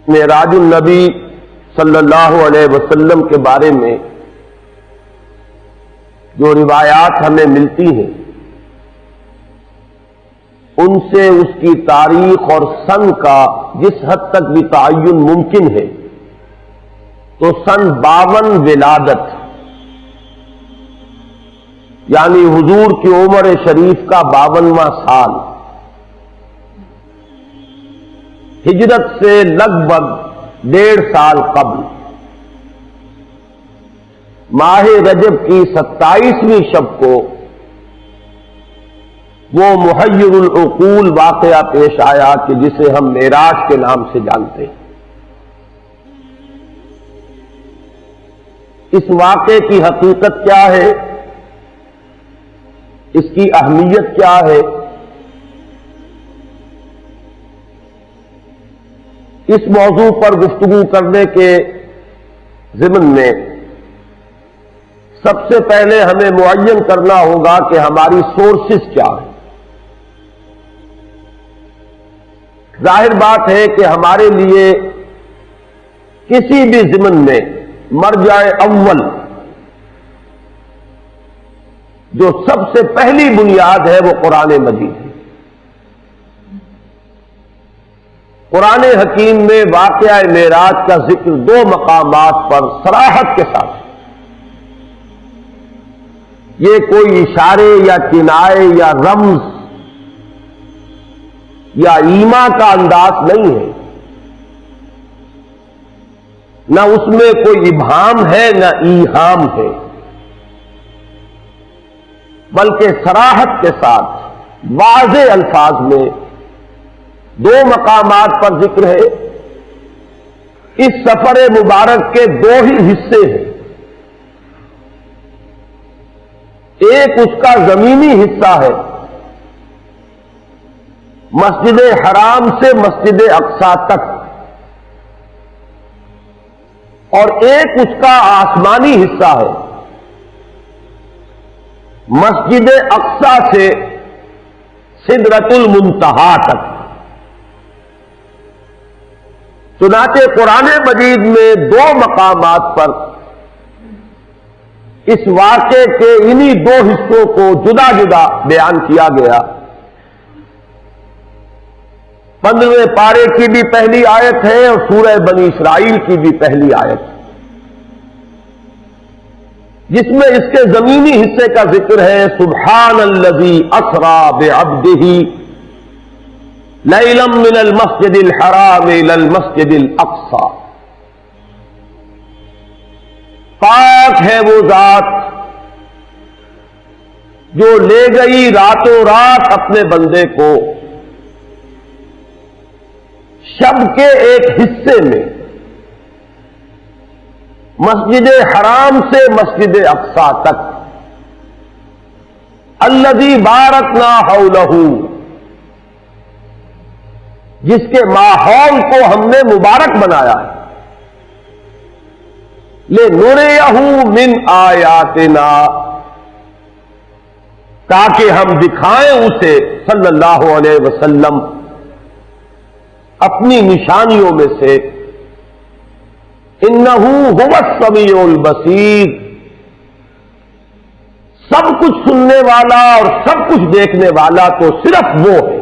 معراج النبی صلی اللہ علیہ وسلم کے بارے میں جو روایات ہمیں ملتی ہیں ان سے اس کی تاریخ اور سن کا جس حد تک بھی تعین ممکن ہے تو سن 52 ولادت یعنی حضور کی عمر شریف کا 52واں سال، ہجرت سے لگ بھگ 1.5 سال قبل ماہ رجب کی 27ویں شب کو وہ محیر العقول واقعہ پیش آیا کہ جسے ہم معراج کے نام سے جانتے ہیں۔ اس واقعے کی حقیقت کیا ہے، اس کی اہمیت کیا ہے، اس موضوع پر گفتگو کرنے کے ضمن میں سب سے پہلے ہمیں معین کرنا ہوگا کہ ہماری سورسز کیا ہیں۔ ظاہر بات ہے کہ ہمارے لیے کسی بھی ضمن میں مرجع اول جو سب سے پہلی بنیاد ہے وہ قرآن مجید ہے۔ قرآن حکیم میں واقعہ معراج کا ذکر 2 مقامات پر صراحت کے ساتھ، یہ کوئی اشارے یا کنائے یا رمز یا ایما کا انداز نہیں ہے، نہ اس میں کوئی ابہام ہے نہ ایہام ہے، بلکہ صراحت کے ساتھ واضح الفاظ میں 2 مقامات پر ذکر ہے۔ اس سفر مبارک کے 2 ہی حصے ہیں، ایک اس کا زمینی حصہ ہے مسجد حرام سے مسجد اقصی تک، اور ایک اس کا آسمانی حصہ ہے مسجد اقصی سے سدرۃ المنتہا تک۔ چنانچہ قرآن مجید میں 2 مقامات پر اس واقعے کے انہی 2 حصوں کو جدا جدا بیان کیا گیا۔ 15ویں پارے کی بھی پہلی آیت ہے اور سورہ بنی اسرائیل کی بھی پہلی آیت، جس میں اس کے زمینی حصے کا ذکر ہے، سبحان الذی اسری بعبدہ لیلا من المسجد الحرام الى المسجد الاقصی، پاک ہے وہ ذات جو لے گئی راتوں رات اپنے بندے کو شب کے ایک حصے میں مسجد حرام سے مسجد اقصی تک، الذی بارکنا حولہ، جس کے ماحول کو ہم نے مبارک بنایا ہے، لنریہ من آیاتنا، تاکہ ہم دکھائیں اسے صلی اللہ علیہ وسلم اپنی نشانیوں میں سے، انہ هو السمیع البصیر، سب کچھ سننے والا اور سب کچھ دیکھنے والا تو صرف وہ ہے۔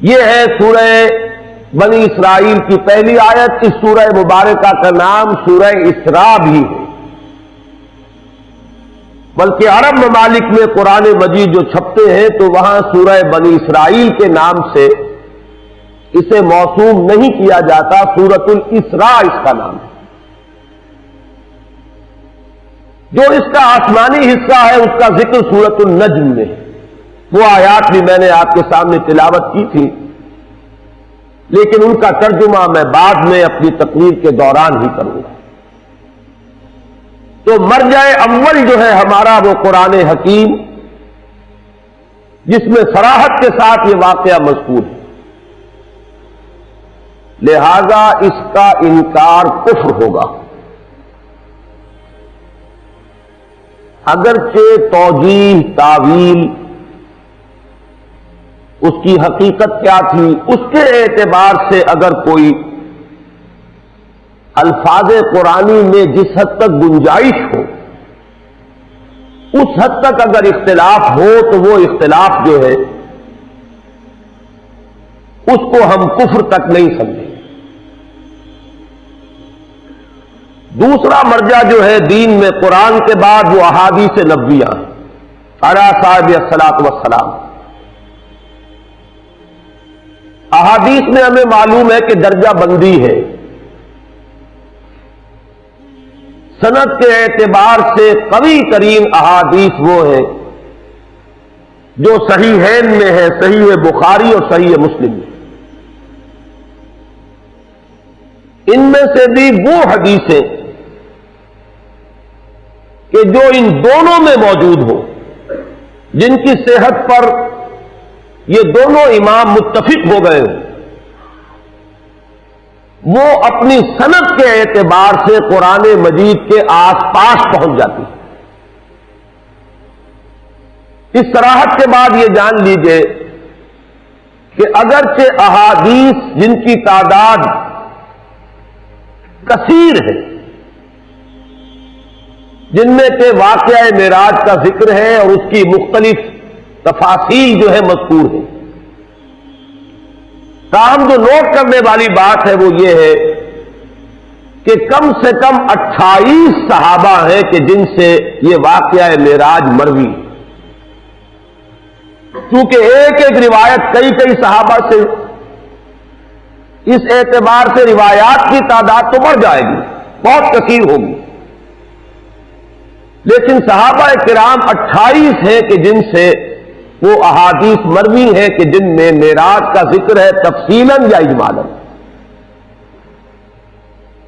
یہ ہے سورہ بنی اسرائیل کی پہلی آیت۔ اس سورہ مبارکہ کا نام سورہ اسراء بھی ہے، بلکہ عرب ممالک میں قرآن مجید جو چھپتے ہیں تو وہاں سورہ بنی اسرائیل کے نام سے اسے موسوم نہیں کیا جاتا، سورۃ الاسراء اس کا نام ہے۔ جو اس کا آسمانی حصہ ہے اس کا ذکر سورۃ النجم میں ہے، وہ آیات بھی میں نے آپ کے سامنے تلاوت کی تھی، لیکن ان کا ترجمہ میں بعد میں اپنی تقریر کے دوران ہی کروں گا۔ تو مرجع اول جو ہے ہمارا وہ قرآن حکیم، جس میں صراحت کے ساتھ یہ واقعہ مذکور ہے، لہذا اس کا انکار کفر ہوگا، اگرچہ توجیہ، تعویل اس کی حقیقت کیا تھی، اس کے اعتبار سے اگر کوئی الفاظ قرآنی میں جس حد تک گنجائش ہو، اس حد تک اگر اختلاف ہو تو وہ اختلاف جو ہے اس کو ہم کفر تک نہیں سمجھیں۔ دوسرا مرجع جو ہے دین میں قرآن کے بعد وہ احادیث نبویہ علی صاحب الصلاۃ والسلام۔ احادیث میں ہمیں معلوم ہے کہ درجہ بندی ہے، سند کے اعتبار سے قوی ترین احادیث وہ ہے جو صحیحین میں ہے، صحیح بخاری اور صحیح مسلم میں۔ ان میں سے بھی وہ حدیثیں کہ جو ان دونوں میں موجود ہو، جن کی صحت پر یہ دونوں امام متفق ہو گئے ہوں، وہ اپنی سند کے اعتبار سے قرآن مجید کے آس پاس پہنچ جاتی ہے۔ اس صراحت کے بعد یہ جان لیجئے کہ اگرچہ احادیث جن کی تعداد کثیر ہے، جن میں کہ واقعہ معراج کا ذکر ہے اور اس کی مختلف تفاصیل جو ہے مذکور ہے، تاہم جو نوٹ کرنے والی بات ہے وہ یہ ہے کہ کم سے کم 28 صحابہ ہیں کہ جن سے یہ واقعہ معراج مروی، کیونکہ ایک ایک روایت کئی کئی صحابہ سے، اس اعتبار سے روایات کی تعداد تو بڑھ جائے گی، بہت کثیر ہوگی، لیکن صحابہ کرام 28 ہیں کہ جن سے وہ احادیث مروی ہیں کہ جن میں معراج کا ذکر ہے تفصیلاً یا اجمالاً۔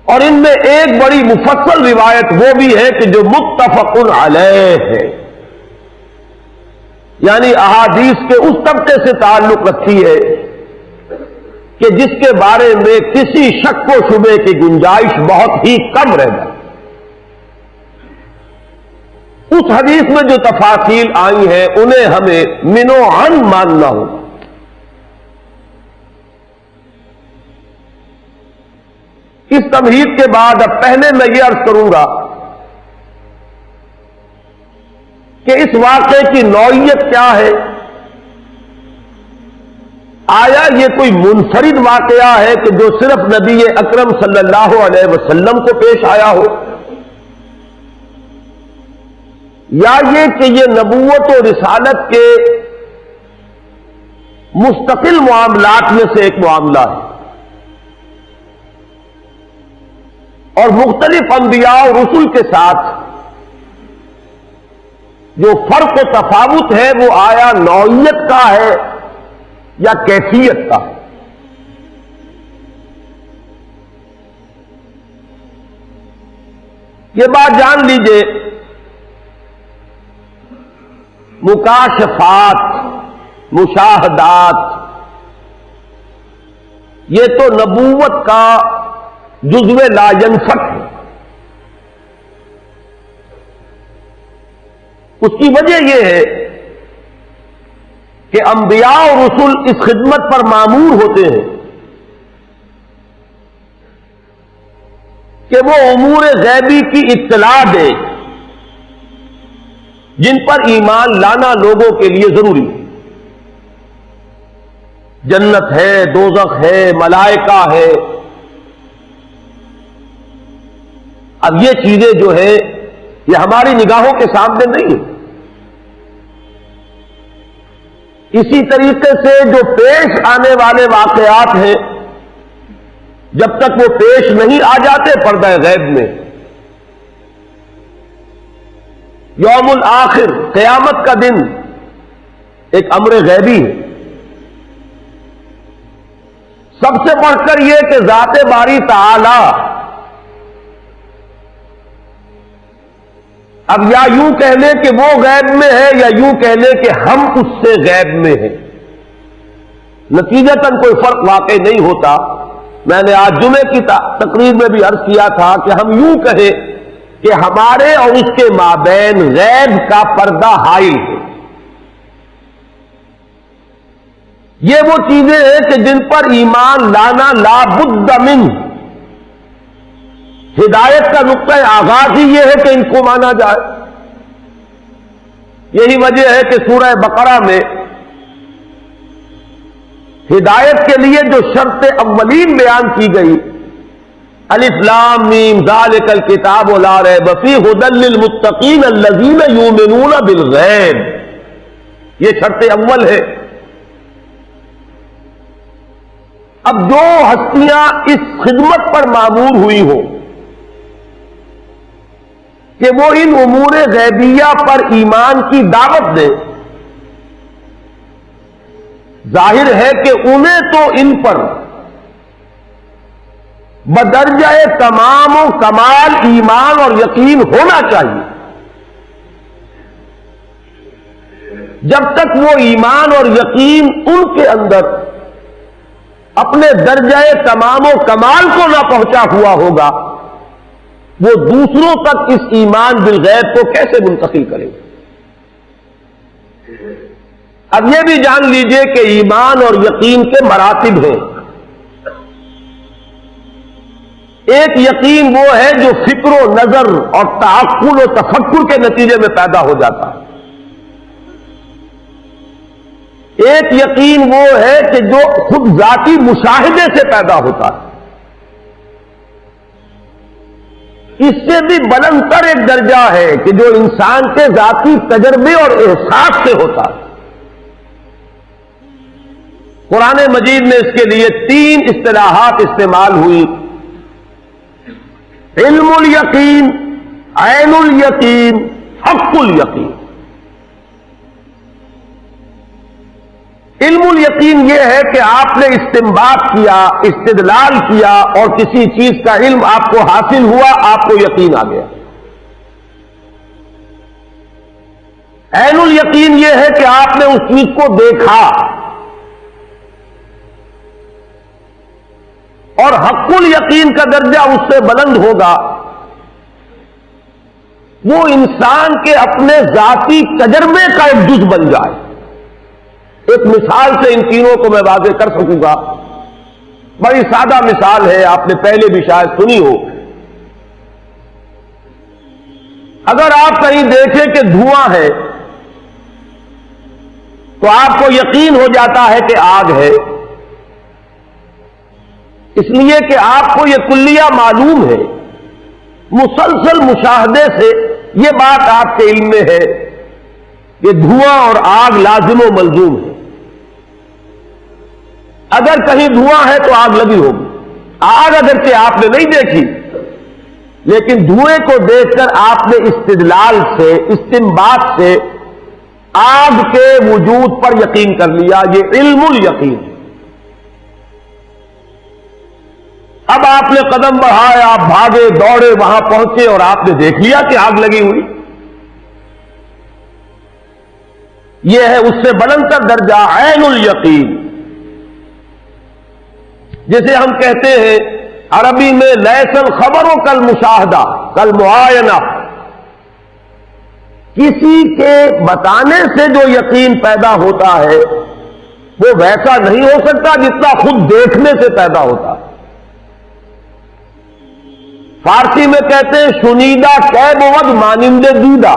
اور ان میں ایک بڑی مفصل روایت وہ بھی ہے کہ جو متفق علیہ ہے، یعنی احادیث کے اس طبقے سے تعلق رکھتی ہے کہ جس کے بارے میں کسی شک و شبے کی گنجائش بہت ہی کم رہ جائے۔ اس حدیث میں جو تفاصیل آئی ہیں انہیں ہمیں منو عن ماننا ہوگا۔ اس تمہید کے بعد اب پہلے میں یہ عرض کروں گا کہ اس واقعے کی نوعیت کیا ہے۔ آیا یہ کوئی منفرد واقعہ ہے کہ جو صرف نبی اکرم صلی اللہ علیہ وسلم کو پیش آیا ہو، یا یہ کہ یہ نبوت و رسالت کے مستقل معاملات میں سے ایک معاملہ ہے، اور مختلف انبیاء اور رسل کے ساتھ جو فرق و تفاوت ہے وہ آیا نوعیت کا ہے یا کیفیت کا ہے۔ یہ بات جان لیجئے، مکاشفات، مشاہدات، یہ تو نبوت کا جزو لا ینفک ہے۔ اس کی وجہ یہ ہے کہ انبیاء اور رسل اس خدمت پر مامور ہوتے ہیں کہ وہ امور غیبی کی اطلاع دے جن پر ایمان لانا لوگوں کے لیے ضروری ہے۔ جنت ہے، دوزخ ہے، ملائکہ ہے۔ اب یہ چیزیں جو ہے یہ ہماری نگاہوں کے سامنے نہیں ہے۔ اسی طریقے سے جو پیش آنے والے واقعات ہیں، جب تک وہ پیش نہیں آ جاتے پردہ غیب میں، یوم الآخر، قیامت کا دن، ایک امر غیبی ہے۔ سب سے بڑھ کر یہ کہ ذات باری تعالی اب یا یوں کہہ لیں کہ وہ غیب میں ہے یا یوں کہہ لیں کہ ہم اس سے غیب میں ہیں، نتیجتاً کوئی فرق واقع نہیں ہوتا۔ میں نے آج جمعے کی تقریر میں بھی عرض کیا تھا کہ ہم یوں کہیں کہ ہمارے اور اس کے مابین غیب کا پردہ حائل ہے، یہ وہ چیزیں ہیں کہ جن پر ایمان لانا لا بد من، ہدایت کا نقطہ آغاز ہی یہ ہے کہ ان کو مانا جائے۔ یہی وجہ ہے کہ سورہ بقرہ میں ہدایت کے لیے جو شرط اولین بیان کی گئی، الف لام میم ذالک الکتاب لا ریب فیہ ھدی للمتقین الذین یؤمنون بالغیب، یہ شرط اول ہے۔ اب جو ہستیاں اس خدمت پر مامور ہوئی ہو کہ وہ ان امور غیبیہ پر ایمان کی دعوت دے، ظاہر ہے کہ انہیں تو ان پر بدرجہ تمام و کمال ایمان اور یقین ہونا چاہیے۔ جب تک وہ ایمان اور یقین ان کے اندر اپنے درجہ تمام و کمال کو نہ پہنچا ہوا ہوگا، وہ دوسروں تک اس ایمان بالغیب کو کیسے منتقل کریں گے؟ اب یہ بھی جان لیجئے کہ ایمان اور یقین کے مراتب ہیں۔ ایک یقین وہ ہے جو فکر و نظر اور تعقل و تفکر کے نتیجے میں پیدا ہو جاتا ہے۔ ایک یقین وہ ہے کہ جو خود ذاتی مشاہدے سے پیدا ہوتا ہے۔ اس سے بھی بلند تر ایک درجہ ہے کہ جو انسان کے ذاتی تجربے اور احساس سے ہوتا ہے۔ قرآن مجید میں اس کے لیے 3 اصطلاحات استعمال ہوئی: علم الیقین، عین الیقین، حق الیقین۔ علم الیقین یہ ہے کہ آپ نے استنباط کیا، استدلال کیا اور کسی چیز کا علم آپ کو حاصل ہوا، آپ کو یقین آ گیا۔ عین الیقین یہ ہے کہ آپ نے اس چیز کو دیکھا، اور حق الیقین کا درجہ اس سے بلند ہوگا، وہ انسان کے اپنے ذاتی تجربے کا ایک جز بن جائے۔ ایک مثال سے ان تینوں کو میں واضح کر سکوں گا۔ بڑی سادہ مثال ہے، آپ نے پہلے بھی شاید سنی ہو۔ اگر آپ کہیں دیکھیں کہ دھواں ہے تو آپ کو یقین ہو جاتا ہے کہ آگ ہے، اس لیے کہ آپ کو یہ کلیہ معلوم ہے، مسلسل مشاہدے سے یہ بات آپ کے علم میں ہے کہ دھواں اور آگ لازم و ملزوم ہے۔ اگر کہیں دھواں ہے تو آگ لگی ہوگی۔ آگ اگرچہ آپ نے نہیں دیکھی، لیکن دھوئیں کو دیکھ کر آپ نے استدلال سے، استنباط سے آگ کے وجود پر یقین کر لیا۔ یہ علم الیقین۔ اب آپ نے قدم بڑھائے، آپ بھاگے دوڑے، وہاں پہنچے اور آپ نے دیکھ لیا کہ آگ لگی ہوئی۔ یہ ہے اس سے بلند تر درجہ عین الیقین، جسے ہم کہتے ہیں عربی میں لیس الخبر کالمشاہدہ کالمعائنہ۔ کسی کے بتانے سے جو یقین پیدا ہوتا ہے وہ ویسا نہیں ہو سکتا جتنا خود دیکھنے سے پیدا ہوتا ہے۔ فارسی میں کہتے ہیں شنیدہ کہ بود مانند دیدہ۔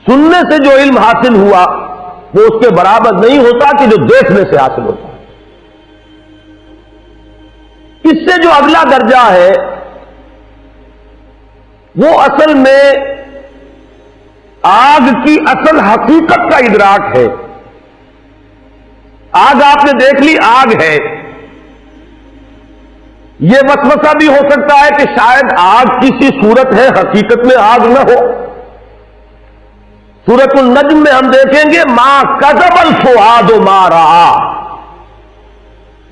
سننے سے جو علم حاصل ہوا وہ اس کے برابر نہیں ہوتا کہ جو دیکھنے سے حاصل ہوتا ہے۔ اس سے جو اگلا درجہ ہے وہ اصل میں آگ کی اصل حقیقت کا ادراک ہے۔ آگ آپ نے دیکھ لی، آگ ہے۔ یہ وسوسہ بھی ہو سکتا ہے کہ شاید آگ کسی صورت ہے، حقیقت میں آگ نہ ہو۔ سورۃ النجم میں ہم دیکھیں گے ما کذب الفؤاد ما رأى،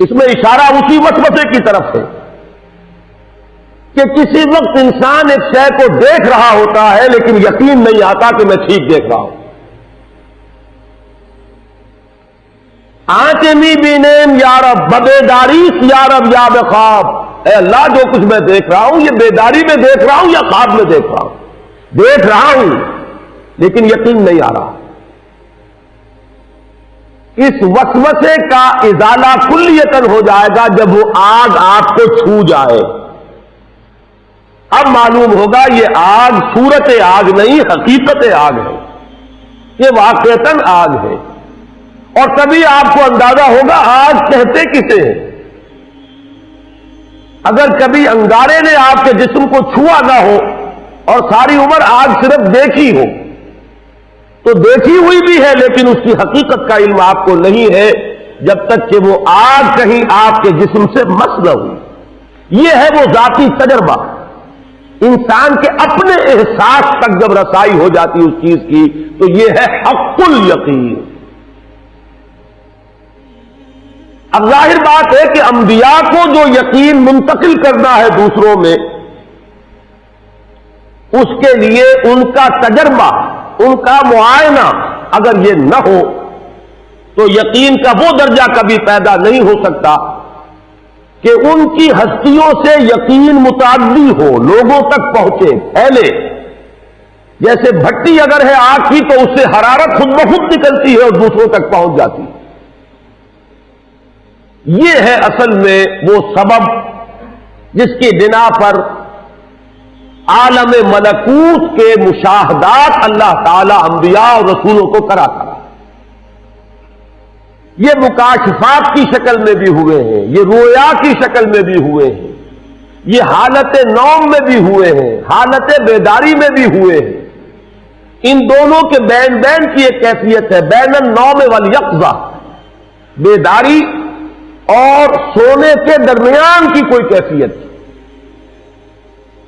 اس میں اشارہ اسی وسوسے کی طرف ہے کہ کسی وقت انسان ایک شے کو دیکھ رہا ہوتا ہے لیکن یقین نہیں آتا کہ میں ٹھیک دیکھ رہا ہوں۔ آنچ می بینیم یا رب ببیداریس یا رب یا بخواب، اے اللہ جو کچھ میں دیکھ رہا ہوں یہ بیداری میں دیکھ رہا ہوں یا خواب میں دیکھ رہا ہوں؟ دیکھ رہا ہوں لیکن یقین نہیں آ رہا۔ اس وسوسے کا ازالہ کلیتاً ہو جائے گا جب وہ آگ آپ کو چھو جائے. اب معلوم ہوگا یہ آگ صورت آگ نہیں حقیقت آگ ہے، یہ واقعتاً آگ ہے. اور تبھی آپ کو اندازہ ہوگا آگ کہتے کسے ہیں. اگر کبھی انگارے نے آپ کے جسم کو چھوا نہ ہو اور ساری عمر آگ صرف دیکھی ہو تو دیکھی ہوئی بھی ہے لیکن اس کی حقیقت کا علم آپ کو نہیں ہے جب تک کہ وہ آگ کہیں آپ کے جسم سے مس نہ ہوئی. یہ ہے وہ ذاتی تجربہ. انسان کے اپنے احساس تک جب رسائی ہو جاتی اس چیز کی تو یہ ہے حق الیقین. اب ظاہر بات ہے کہ انبیاء کو جو یقین منتقل کرنا ہے دوسروں میں، اس کے لیے ان کا تجربہ، ان کا معائنہ اگر یہ نہ ہو تو یقین کا وہ درجہ کبھی پیدا نہیں ہو سکتا کہ ان کی ہستیوں سے یقین متعدی ہو، لوگوں تک پہنچے، پھیلے. جیسے بھٹی اگر ہے آگ کی تو اس سے حرارت خود بخود نکلتی ہے اور دوسروں تک پہنچ جاتی ہے. یہ ہے اصل میں وہ سبب جس کی بنا پر عالم ملکوت کے مشاہدات اللہ تعالی انبیاء اور رسولوں کو کراتا ہے. یہ مکاشفات کی شکل میں بھی ہوئے ہیں، یہ رویا کی شکل میں بھی ہوئے ہیں، یہ حالت نوم میں بھی ہوئے ہیں، حالت بیداری میں بھی ہوئے ہیں. ان دونوں کے بین بین کی ایک کیفیت ہے، بین النوم والیقظہ، بیداری اور سونے کے درمیان کی کوئی کیفیت.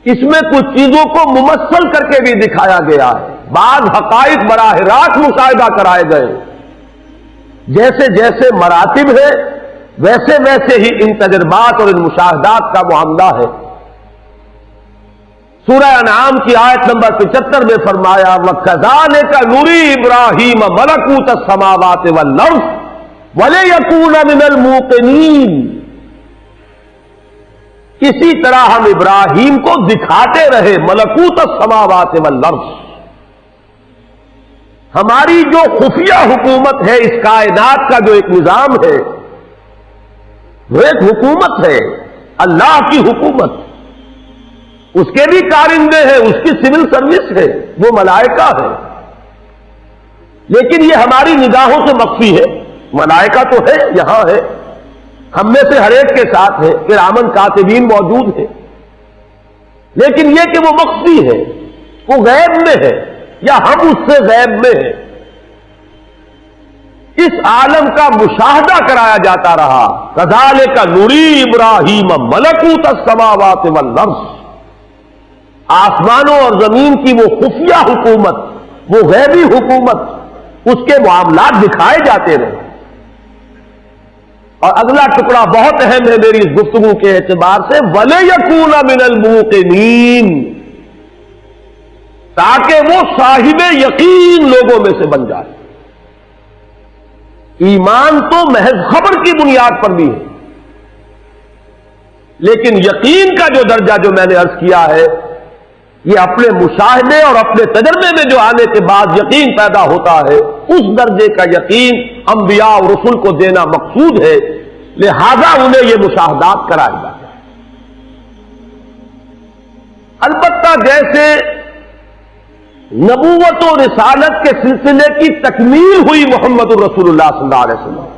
اس میں کچھ چیزوں کو ممثل کر کے بھی دکھایا گیا ہے، بعض حقائق براہ راست مشاہدہ کرائے گئے. جیسے جیسے مراتب ہے ویسے ویسے ہی ان تجربات اور ان مشاہدات کا معاملہ ہے. سورہ انعام کی آیت نمبر 75 میں فرمایا وَكَذَلِكَ نُرِي إِبْرَاهِيمَ مَلَكُوتَ السَّمَاوَاتِ وَالْأَرْضِ وَلِيَكُونَ مِنَ الْمُوقِنِينَ. اسی طرح ہم ابراہیم کو دکھاتے رہے ملکوت السماوات والارض. ہماری جو خفیہ حکومت ہے اس کائنات کا جو ایک نظام ہے وہ ایک حکومت ہے، اللہ کی حکومت. اس کے بھی کارندے ہیں، اس کی سول سروس ہے، وہ ملائکہ ہے. لیکن یہ ہماری نگاہوں سے مخفی ہے. ملائکہ تو ہے، یہاں ہے، ہم میں سے ہر ایک کے ساتھ ہے، کرامن کاتبین موجود ہے. لیکن یہ کہ وہ مخفی ہے، وہ غیب میں ہے یا ہم اس سے غیب میں ہیں. اس عالم کا مشاہدہ کرایا جاتا رہا. کذالک نری ابراہیم ملکوت السماوات والارض. آسمانوں اور زمین کی وہ خفیہ حکومت، وہ غیبی حکومت، اس کے معاملات دکھائے جاتے رہے. اور اگلا ٹکڑا بہت اہم ہے میری اس گفتگو کے اعتبار سے، وَلِيَكُونَ مِنَ الْمُوقِنِينَ، تاکہ وہ صاحب یقین لوگوں میں سے بن جائے. ایمان تو محض خبر کی بنیاد پر بھی ہے، لیکن یقین کا جو درجہ جو میں نے عرض کیا ہے یہ اپنے مشاہدے اور اپنے تجربے میں جو آنے کے بعد یقین پیدا ہوتا ہے، اس درجے کا یقین انبیاء اور رسول کو دینا مقصود ہے. لہذا انہیں یہ مشاہدات کرائے جاتے ہیں. البتہ جیسے نبوت و رسالت کے سلسلے کی تکمیل ہوئی محمد الرسول اللہ صلی اللہ علیہ وسلم،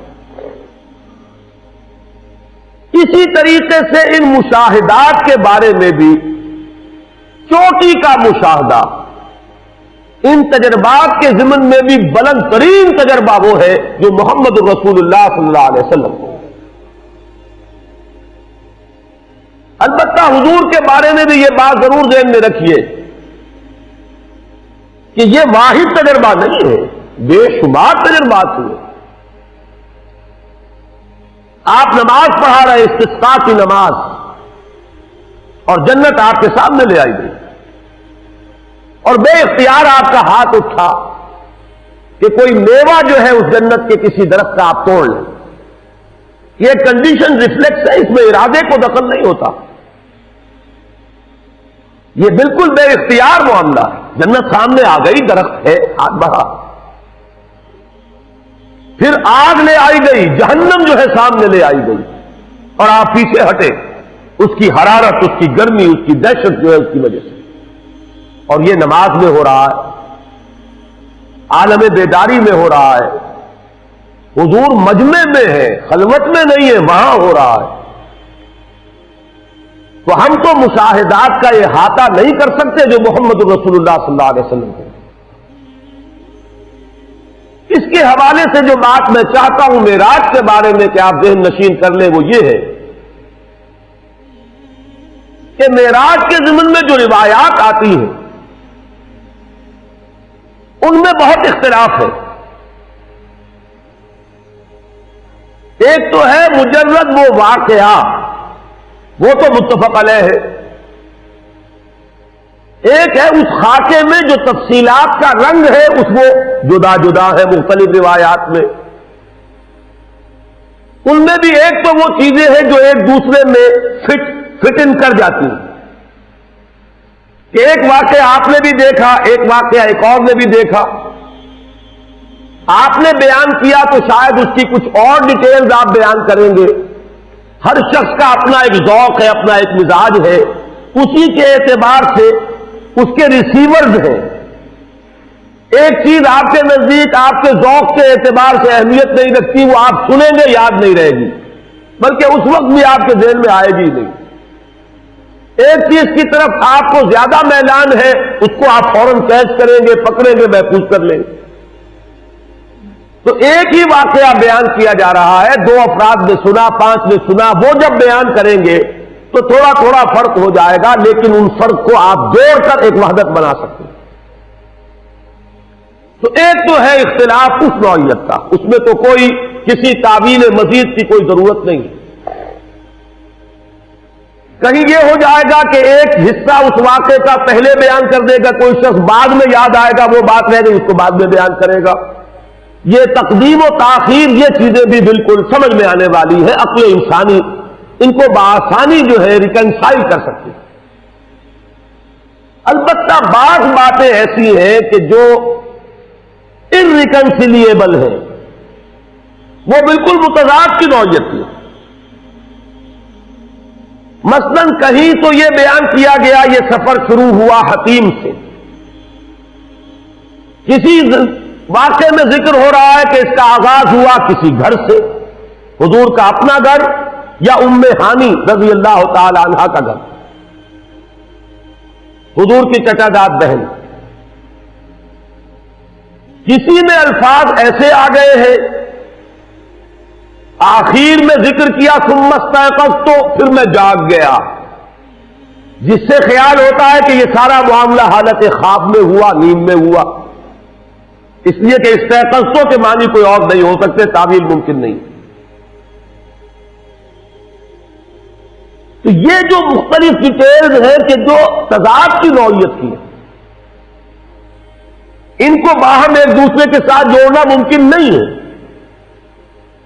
اسی طریقے سے ان مشاہدات کے بارے میں بھی چوٹی کا مشاہدہ، ان تجربات کے ضمن میں بھی بلند ترین تجربہ وہ ہے جو محمد الرسول اللہ صلی اللہ علیہ وسلم کو. البتہ حضور کے بارے میں بھی یہ بات ضرور ذہن میں رکھیے کہ یہ واحد تجربہ نہیں ہے، بے شمار تجربات ہوئے. آپ نماز پڑھا رہے، استسقاء کی نماز، اور جنت آپ کے سامنے لے آئی گئی، اور بے اختیار آپ کا ہاتھ اٹھا کہ کوئی میوہ جو ہے اس جنت کے کسی درخت کا آپ توڑ لیں. یہ کنڈیشن ریفلیکس ہے، اس میں ارادے کو دخل نہیں ہوتا. یہ بالکل بے اختیار معاملہ ہے. جنت سامنے آ گئی، درخت ہے، ہاتھ بڑھا. پھر آگ لے آئی گئی، جہنم جو ہے سامنے لے آئی گئی، اور آپ پیچھے ہٹے، اس کی حرارت، اس کی گرمی، اس کی دہشت جو ہے اس کی وجہ سے۔ اور یہ نماز میں ہو رہا ہے، عالم بیداری میں ہو رہا ہے، حضور مجمع میں ہے، خلوت میں نہیں ہے، وہاں ہو رہا ہے۔ تو ہم تو مشاہدات کا احاطہ نہیں کر سکتے جو محمد رسول اللہ صلی اللہ علیہ وسلم ہے۔ اس کے حوالے سے جو بات میں چاہتا ہوں معراج کے بارے میں کہ آپ ذہن نشین کر لیں، وہ یہ ہے کہ معراج کے ضمن میں جو روایات آتی ہیں ان میں بہت اختلاف ہے۔ ایک تو ہے مجرد وہ واقعہ، وہ تو متفق علیہ ہے۔ ایک ہے اس خاکے میں جو تفصیلات کا رنگ ہے، اس وہ جدا جدا ہے مختلف روایات میں۔ ان میں بھی ایک تو وہ چیزیں ہیں جو ایک دوسرے میں فٹ ان کر جاتی ہیں کہ ایک واقعہ آپ نے بھی دیکھا، ایک واقعہ ایک اور نے بھی دیکھا، آپ نے بیان کیا تو شاید اس کی کچھ اور ڈیٹیلز آپ بیان کریں گے۔ ہر شخص کا اپنا ایک ذوق ہے، اپنا ایک مزاج ہے، اسی کے اعتبار سے اس کے ریسیورز ہیں۔ ایک چیز آپ کے نزدیک آپ کے ذوق کے اعتبار سے اہمیت نہیں رکھتی، وہ آپ سنیں گے یاد نہیں رہے گی، بلکہ اس وقت بھی آپ کے ذہن میں آئے گی نہیں۔ ایک چیز کی طرف آپ کو زیادہ میلان ہے، اس کو آپ فوراً کیچ کریں گے، پکڑیں گے، محفوظ کر لیں گے۔ تو ایک ہی واقعہ بیان کیا جا رہا ہے، 2 افراد نے سنا، 5 نے سنا، وہ جب بیان کریں گے تو تھوڑا تھوڑا فرق ہو جائے گا، لیکن ان فرق کو آپ جوڑ کر ایک وحدت بنا سکتے ہیں۔ تو ایک تو ہے اختلاف اس نوعیت کا، اس میں تو کوئی کسی تعویل مزید کی کوئی ضرورت نہیں۔ کہیں یہ ہو جائے گا کہ ایک حصہ اس واقعے کا پہلے بیان کر دے گا، کوئی شخص بعد میں یاد آئے گا، وہ بات رہ گئی، اس کو بعد میں بیان کرے گا۔ یہ تقدیم و تاخیر، یہ چیزیں بھی بالکل سمجھ میں آنے والی ہے، عقل انسانی ان کو بآسانی جو ہے ریکنسائل کر سکتے ہیں۔ البتہ بعض باتیں ایسی ہیں کہ جو انریکنسیلیبل ہیں، وہ بالکل متضاد کی نوعیت کی۔ مثلاً کہیں تو یہ بیان کیا گیا یہ سفر شروع ہوا حتیم سے، کسی واقعے میں ذکر ہو رہا ہے کہ اس کا آغاز ہوا کسی گھر سے، حضور کا اپنا گھر یا ام ہانی رضی اللہ تعالی عنہا کا گھر، حضور کی چچا داد بہن۔ کسی میں الفاظ ایسے آ گئے ہیں، آخر میں ذکر کیا ثم استيقظت، تو پھر میں جاگ گیا، جس سے خیال ہوتا ہے کہ یہ سارا معاملہ حالت خواب میں ہوا، نیند میں ہوا، اس لیے کہ استيقظت کے معنی کوئی اور نہیں ہو سکتے، تعویل ممکن نہیں۔ تو یہ جو مختلف ڈیٹیلز ہیں کہ جو تضاد کی نوعیت کی ہے، ان کو باہم ایک دوسرے کے ساتھ جوڑنا ممکن نہیں ہے۔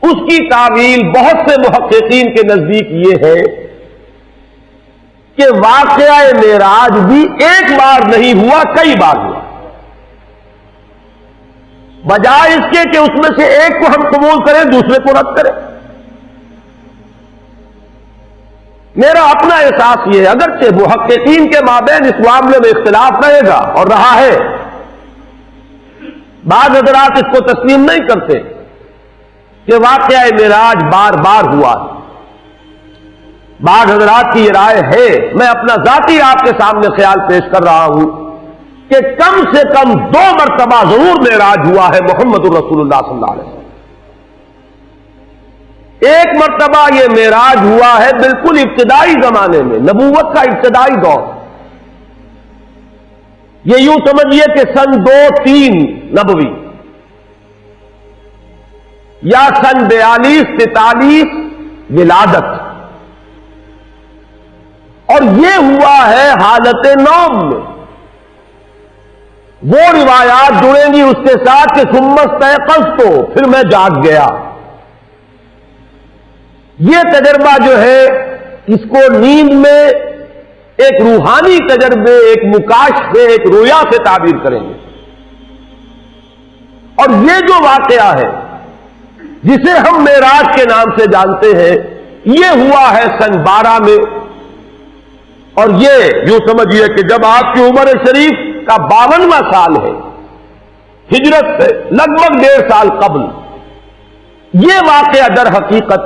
اس کی تعویل بہت سے محققین کے نزدیک یہ ہے کہ واقعہ معراج بھی ایک بار نہیں ہوا، کئی بار ہوا، بجائے اس کے کہ اس میں سے ایک کو ہم قبول کریں دوسرے کو رد کریں۔ میرا اپنا احساس یہ ہے، اگرچہ محققین کے مابین اس معاملے میں اختلاف رہے گا اور رہا ہے، بعض حضرات اس کو تسلیم نہیں کرتے کہ واقعہ معراج بار بار ہوا ہے، بعض حضرات کی یہ رائے ہے، میں اپنا ذاتی آپ کے سامنے خیال پیش کر رہا ہوں کہ کم سے کم 2 مرتبہ ضرور معراج ہوا ہے محمد الرسول اللہ صلی اللہ علیہ وسلم۔ ایک مرتبہ یہ معراج ہوا ہے بالکل ابتدائی زمانے میں، نبوت کا ابتدائی دور، یہ یوں سمجھیے کہ سن 2-3 نبوی یا سن 42-43 ولادت، اور یہ ہوا ہے حالت نوم میں۔ وہ روایات جڑیں گی اس کے ساتھ کہ ثم استيقظت، پھر میں جاگ گیا۔ یہ تجربہ جو ہے اس کو نیند میں ایک روحانی تجربے، ایک مکاشفے، ایک رویا سے تعبیر کریں گے۔ اور یہ جو واقعہ ہے جسے ہم معراج کے نام سے جانتے ہیں، یہ ہوا ہے سن 12 میں، اور یہ یوں سمجھیے کہ جب آپ کی عمر شریف کا 52واں سال ہے ہجرت سے لگ بھگ 1.5 سال قبل، یہ واقعہ در حقیقت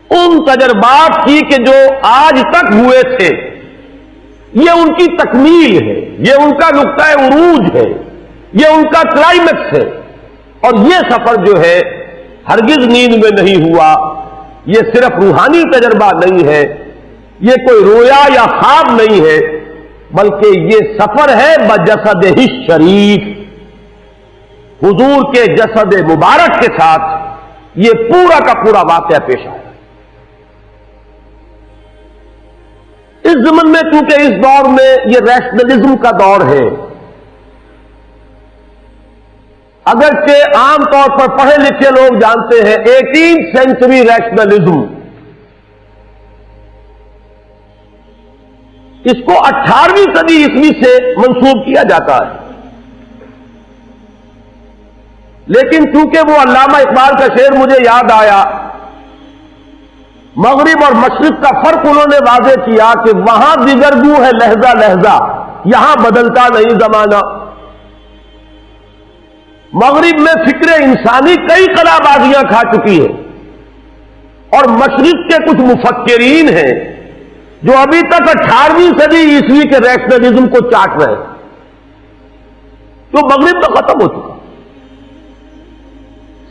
ان تجربات کی کہ جو آج تک ہوئے تھے، یہ ان کی تکمیل ہے، یہ ان کا نقطہ عروج ہے، یہ ان کا کلائمیکس ہے، اور یہ سفر جو ہے ہرگز نیند میں نہیں ہوا، یہ صرف روحانی تجربہ نہیں ہے، یہ کوئی رویا یا خواب نہیں ہے، بلکہ یہ سفر ہے بجسدہ شریف، حضور کے جسد مبارک کے ساتھ یہ پورا کا پورا واقعہ پیش آیا۔ اس ضمن میں چونکہ اس دور میں یہ ریشنلزم کا دور ہے، اگرچہ عام طور پر پڑھے لکھے لوگ جانتے ہیں 18 سینچری ریشنلزم، اس کو 18ویں صدی عیسوی سے منسوب کیا جاتا ہے، لیکن چونکہ وہ علامہ اقبال کا شعر مجھے یاد آیا، مغرب اور مشرق کا فرق انہوں نے واضح کیا کہ وہاں دیگرگو ہے لہجہ لہجہ، یہاں بدلتا نہیں زمانہ۔ مغرب میں فکر انسانی کئی قلابازیاں کھا چکی ہے، اور مشرق کے کچھ مفکرین ہیں جو ابھی تک 18ویں صدی عیسوی کے ریشنلزم کو چاٹ رہے ہیں، جو مغرب تو ختم ہو چکا،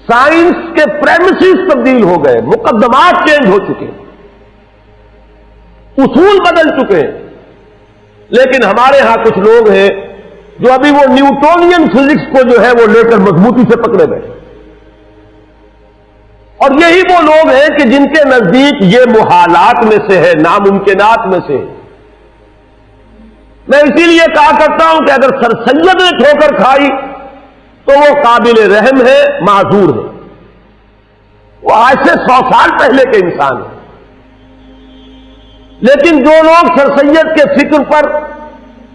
سائنس کے پریمیسز تبدیل ہو گئے، مقدمات چینج ہو چکے، اصول بدل چکے ہیں، لیکن ہمارے ہاں کچھ لوگ ہیں جو ابھی وہ نیوٹونین فزکس کو جو ہے وہ لے کر مضبوطی سے پکڑے بیٹھے، اور یہی وہ لوگ ہیں کہ جن کے نزدیک یہ محالات میں سے ہے، ناممکنات میں سے ہے۔ میں اسی لیے کہا کرتا ہوں کہ اگر سر سید نے ٹھوکر کھائی تو وہ قابل رحم ہے، معذور ہے، وہ آج سے 100 سال پہلے کے انسان ہے، لیکن جو لوگ سر سید کے فکر پر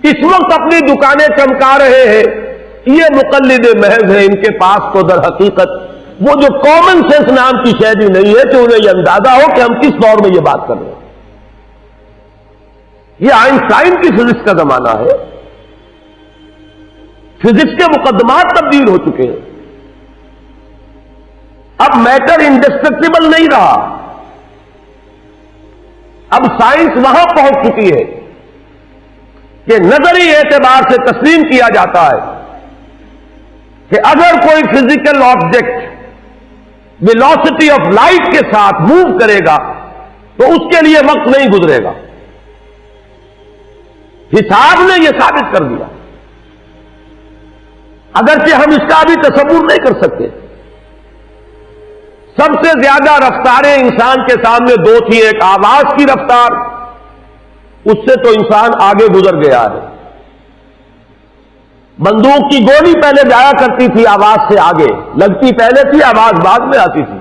اس وقت اپنی دکانیں چمکا رہے ہیں، یہ مقلد محض ہیں، ان کے پاس تو در حقیقت وہ جو کامن سینس نام کی شے بھی نہیں ہے کہ انہیں یہ اندازہ ہو کہ ہم کس دور میں یہ بات کر رہے ہیں۔ یہ آئنسٹائن کی فزکس کا زمانہ ہے، فزکس کے مقدمات تبدیل ہو چکے ہیں، اب میٹر انڈسٹرکٹیبل نہیں رہا، اب سائنس وہاں پہنچ چکی ہے کہ نظری اعتبار سے تسلیم کیا جاتا ہے کہ اگر کوئی physical object velocity of light کے ساتھ موو کرے گا تو اس کے لیے وقت نہیں گزرے گا۔ حساب نے یہ ثابت کر دیا، اگرچہ ہم اس کا ابھی تصور نہیں کر سکتے۔ سب سے زیادہ رفتاریں انسان کے سامنے دو تھی، ایک آواز کی رفتار، اس سے تو انسان آگے گزر گیا ہے، بندوق کی گولی پہلے جایا کرتی تھی آواز سے آگے، لگتی پہلے تھی، آواز بعد میں آتی تھی،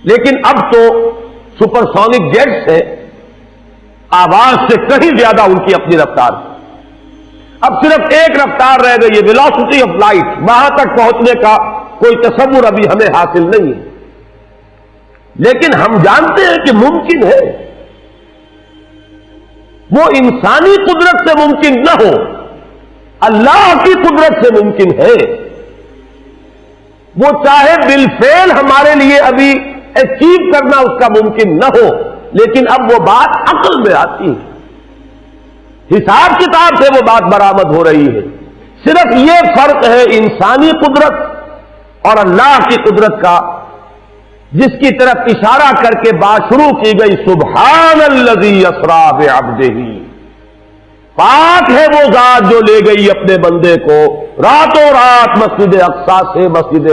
لیکن اب تو سپر سونک جیٹس ہے، آواز سے کہیں زیادہ ان کی اپنی رفتار ہے۔ اب صرف ایک رفتار رہ گئی ہے، ویلوسٹی آف لائٹ، وہاں تک پہنچنے کا کوئی تصور ابھی ہمیں حاصل نہیں ہے، لیکن ہم جانتے ہیں کہ ممکن ہے، وہ انسانی قدرت سے ممکن نہ ہو، اللہ کی قدرت سے ممکن ہے۔ وہ چاہے بالفعل ہمارے لیے ابھی اچیو کرنا اس کا ممکن نہ ہو، لیکن اب وہ بات عقل میں آتی ہے، حساب کتاب سے وہ بات برآمد ہو رہی ہے۔ صرف یہ فرق ہے انسانی قدرت اور اللہ کی قدرت کا، جس کی طرف اشارہ کر کے بات شروع کی گئی، سبحان الذی اسری بعبدہ، پاک ہے وہ ذات جو لے گئی اپنے بندے کو راتوں رات مسجد اقصی سے مسجد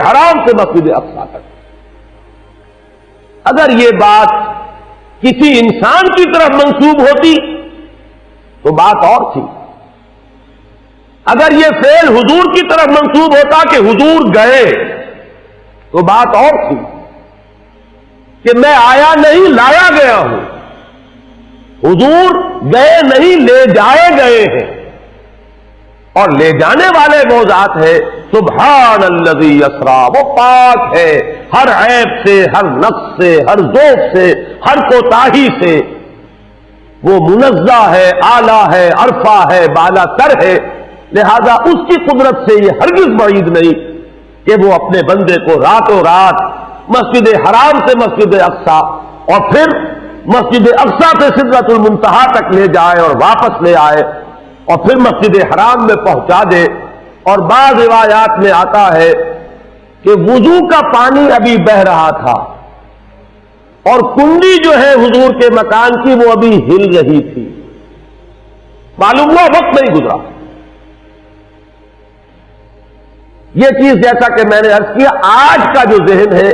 حرام سے مسجد اقصی تک۔ اگر یہ بات کسی انسان کی طرف منسوب ہوتی تو بات اور تھی، اگر یہ فعل حضور کی طرف منسوب ہوتا کہ حضور گئے تو بات اور تھی کہ میں آیا نہیں لایا گیا ہوں، حضور گئے نہیں لے جائے گئے ہیں۔ اور لے جانے والے وہ ذات ہے سبحان الذی اسرا، وہ پاک ہے ہر عیب سے، ہر نقص سے، ہر ذوق سے، ہر کوتاہی سے، وہ منزہ ہے، اعلیٰ ہے، عرفہ ہے، بالا تر ہے، لہذا اس کی قدرت سے یہ ہرگز بعید نہیں کہ وہ اپنے بندے کو راتوں رات مسجد حرام سے مسجد اقصی اور پھر مسجد اقصی سے سدرۃ المنتہا تک لے جائے اور واپس لے آئے اور پھر مسجد حرام میں پہنچا دے۔ اور بعض روایات میں آتا ہے کہ وضو کا پانی ابھی بہ رہا تھا اور کنڈی جو ہے حضور کے مکان کی وہ ابھی ہل رہی تھی، معلوم ہوا وقت نہیں گزرا۔ یہ چیز جیسا کہ میں نے عرض کیا آج کا جو ذہن ہے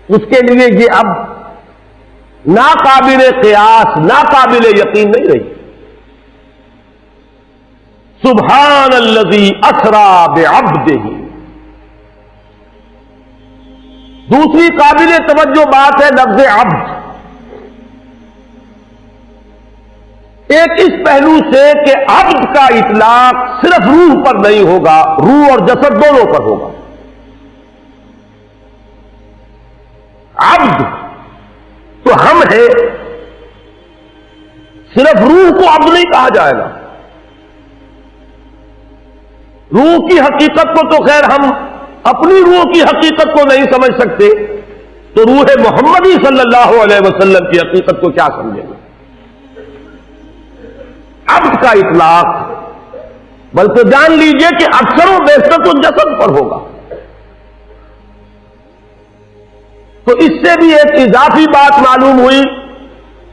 اس کے لیے یہ اب ناقابل قیاس، ناقابل یقین نہیں رہی۔ سبحان الذی اسرا بعبدہ، دوسری قابل توجہ بات ہے لفظ عبد، ایک اس پہلو سے کہ عبد کا اطلاق صرف روح پر نہیں ہوگا، روح اور جسد دونوں پر ہوگا۔ عبد تو ہم ہے، صرف روح کو عبد نہیں کہا جائے گا۔ روح کی حقیقت کو تو خیر ہم اپنی روح کی حقیقت کو نہیں سمجھ سکتے، تو روح محمدی صلی اللہ علیہ وسلم کی حقیقت کو کیا سمجھیں گے؟ عبد کا اطلاق بلکہ جان لیجئے کہ اکثر و بیشتر تو جسد پر ہوگا، تو اس سے بھی ایک اضافی بات معلوم ہوئی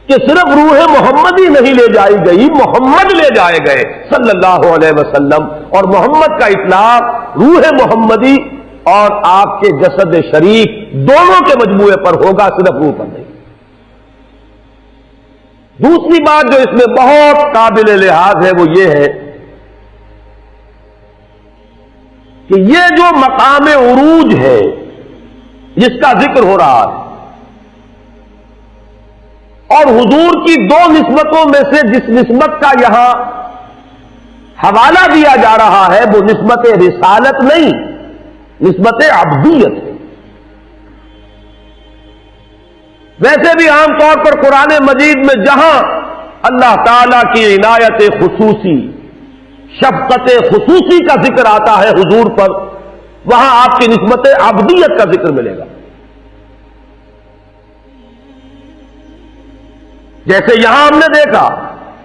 کہ صرف روح محمدی نہیں لے جائی گئی، محمد لے جائے گئے صلی اللہ علیہ وسلم، اور محمد کا اطلاق روح محمدی اور آپ کے جسد شریف دونوں کے مجموعے پر ہوگا، صرف روح پر نہیں۔ دوسری بات جو اس میں بہت قابل لحاظ ہے وہ یہ ہے کہ یہ جو مقام عروج ہے جس کا ذکر ہو رہا ہے، اور حضور کی دو نسبتوں میں سے جس نسبت کا یہاں حوالہ دیا جا رہا ہے وہ نسبت رسالت نہیں، نسبت عبدیت ہے۔ ویسے بھی عام طور پر قرآن مجید میں جہاں اللہ تعالی کی عنایت خصوصی، شفقت خصوصی کا ذکر آتا ہے حضور پر، وہاں آپ کی نسبت عبدیت کا ذکر ملے گا۔ جیسے یہاں ہم نے دیکھا،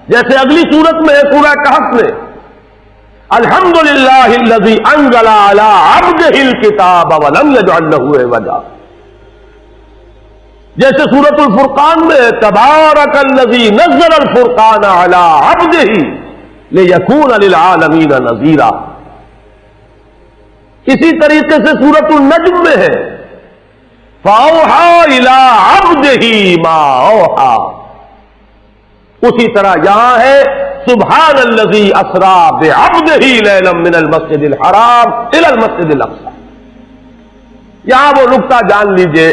جیسے اگلی سورت میں ہے سورہ کہف میں الحمدللہ الذی انزل علی عبدہ الکتاب ولم یجعل لہ عوجا، جیسے سورۃ الفرقان میں تبارک الذی نزل الفرقان علی عبدہ لیکون للعالمین نذیرا، اسی طریقے سے سورۃ النجم میں ہے فاوحی الی عبدہ ما اوحی، اسی طرح یہاں ہے سبحان الذی اسرا بعبدہ لیلا من المسجد الحرام الی المسجد الاقصی۔ یہاں وہ نقطہ جان لیجئے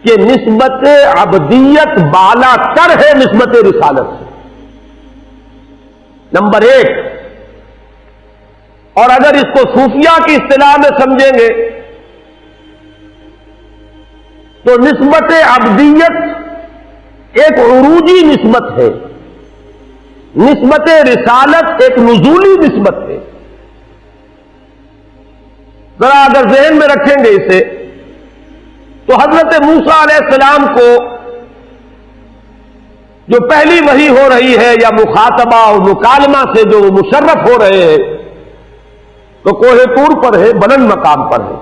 کہ نسبت عبدیت بالا تر ہے نسبت رسالت سے، نمبر ایک۔ اور اگر اس کو صوفیہ کی اصطلاح میں سمجھیں گے تو نسبت عبدیت ایک عروجی نسبت ہے، نسبت رسالت ایک نزولی نسبت ہے۔ ذرا اگر ذہن میں رکھیں گے اسے تو حضرت موسیٰ علیہ السلام کو جو پہلی وحی ہو رہی ہے یا مخاطبہ اور مکالمہ سے جو مشرف ہو رہے ہیں تو کوہ طور پر ہے، بلند مقام پر ہے،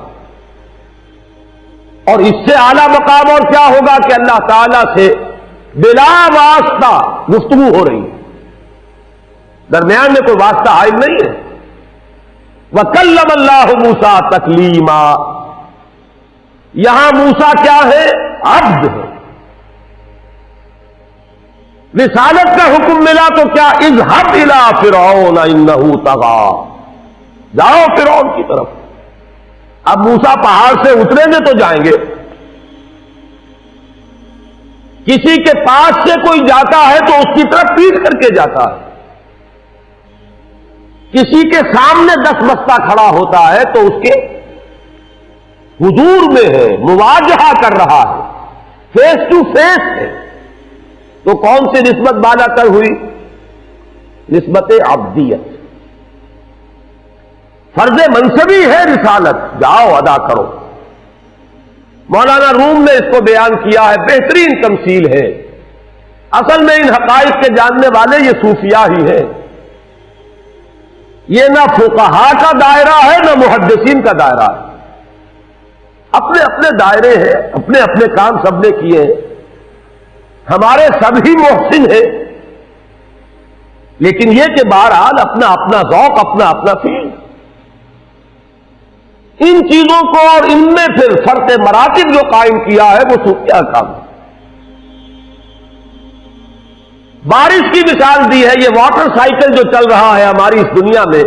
اور اس سے اعلیٰ مقام اور کیا ہوگا کہ اللہ تعالی سے بلا واسطہ گفتگو ہو رہی ہے، درمیان میں کوئی واسطہ عائد نہیں ہے۔ وَكَلَّمَ اللَّهُ مُوسَىٰ تَكْلِيمًا، یہاں موسیٰ کیا ہے؟ عبد ہے۔ رسالت کا حکم ملا تو کیا؟ اذهب إِلَىٰ فِرْعَوْنَ إِنَّهُ طَغَىٰ، جاؤ فرعون کی طرف۔ اب موسیٰ پہاڑ سے اتریں گے تو جائیں گے، کسی کے پاس سے کوئی جاتا ہے تو اس کی طرف پیٹ کر کے جاتا ہے، کسی کے سامنے 10 بستہ کھڑا ہوتا ہے تو اس کے حضور میں ہے، مواجہہ کر رہا ہے، فیس ٹو فیس ہے، تو کون سی نسبت بالا تر ہوئی؟ نسبت عبدیت۔ فرض منصبی ہے رسالت، جاؤ ادا کرو۔ مولانا روم نے اس کو بیان کیا ہے، بہترین تمثیل ہے۔ اصل میں ان حقائق کے جاننے والے یہ صوفیاء ہی ہیں۔ یہ نہ فقہاء کا دائرہ ہے نہ محدثین کا دائرہ ہے، اپنے اپنے دائرے ہیں، اپنے اپنے کام سب نے کیے ہیں۔ ہمارے سبھی محسن ہیں، لیکن یہ کہ بہرحال اپنا اپنا ذوق، اپنا اپنا فیل۔ ان چیزوں کو اور ان میں پھر فرق مراتب جو قائم کیا ہے وہ صوفیاء کام ہے۔ بارش کی مثال دی ہے، یہ واٹر سائیکل جو چل رہا ہے ہماری اس دنیا میں،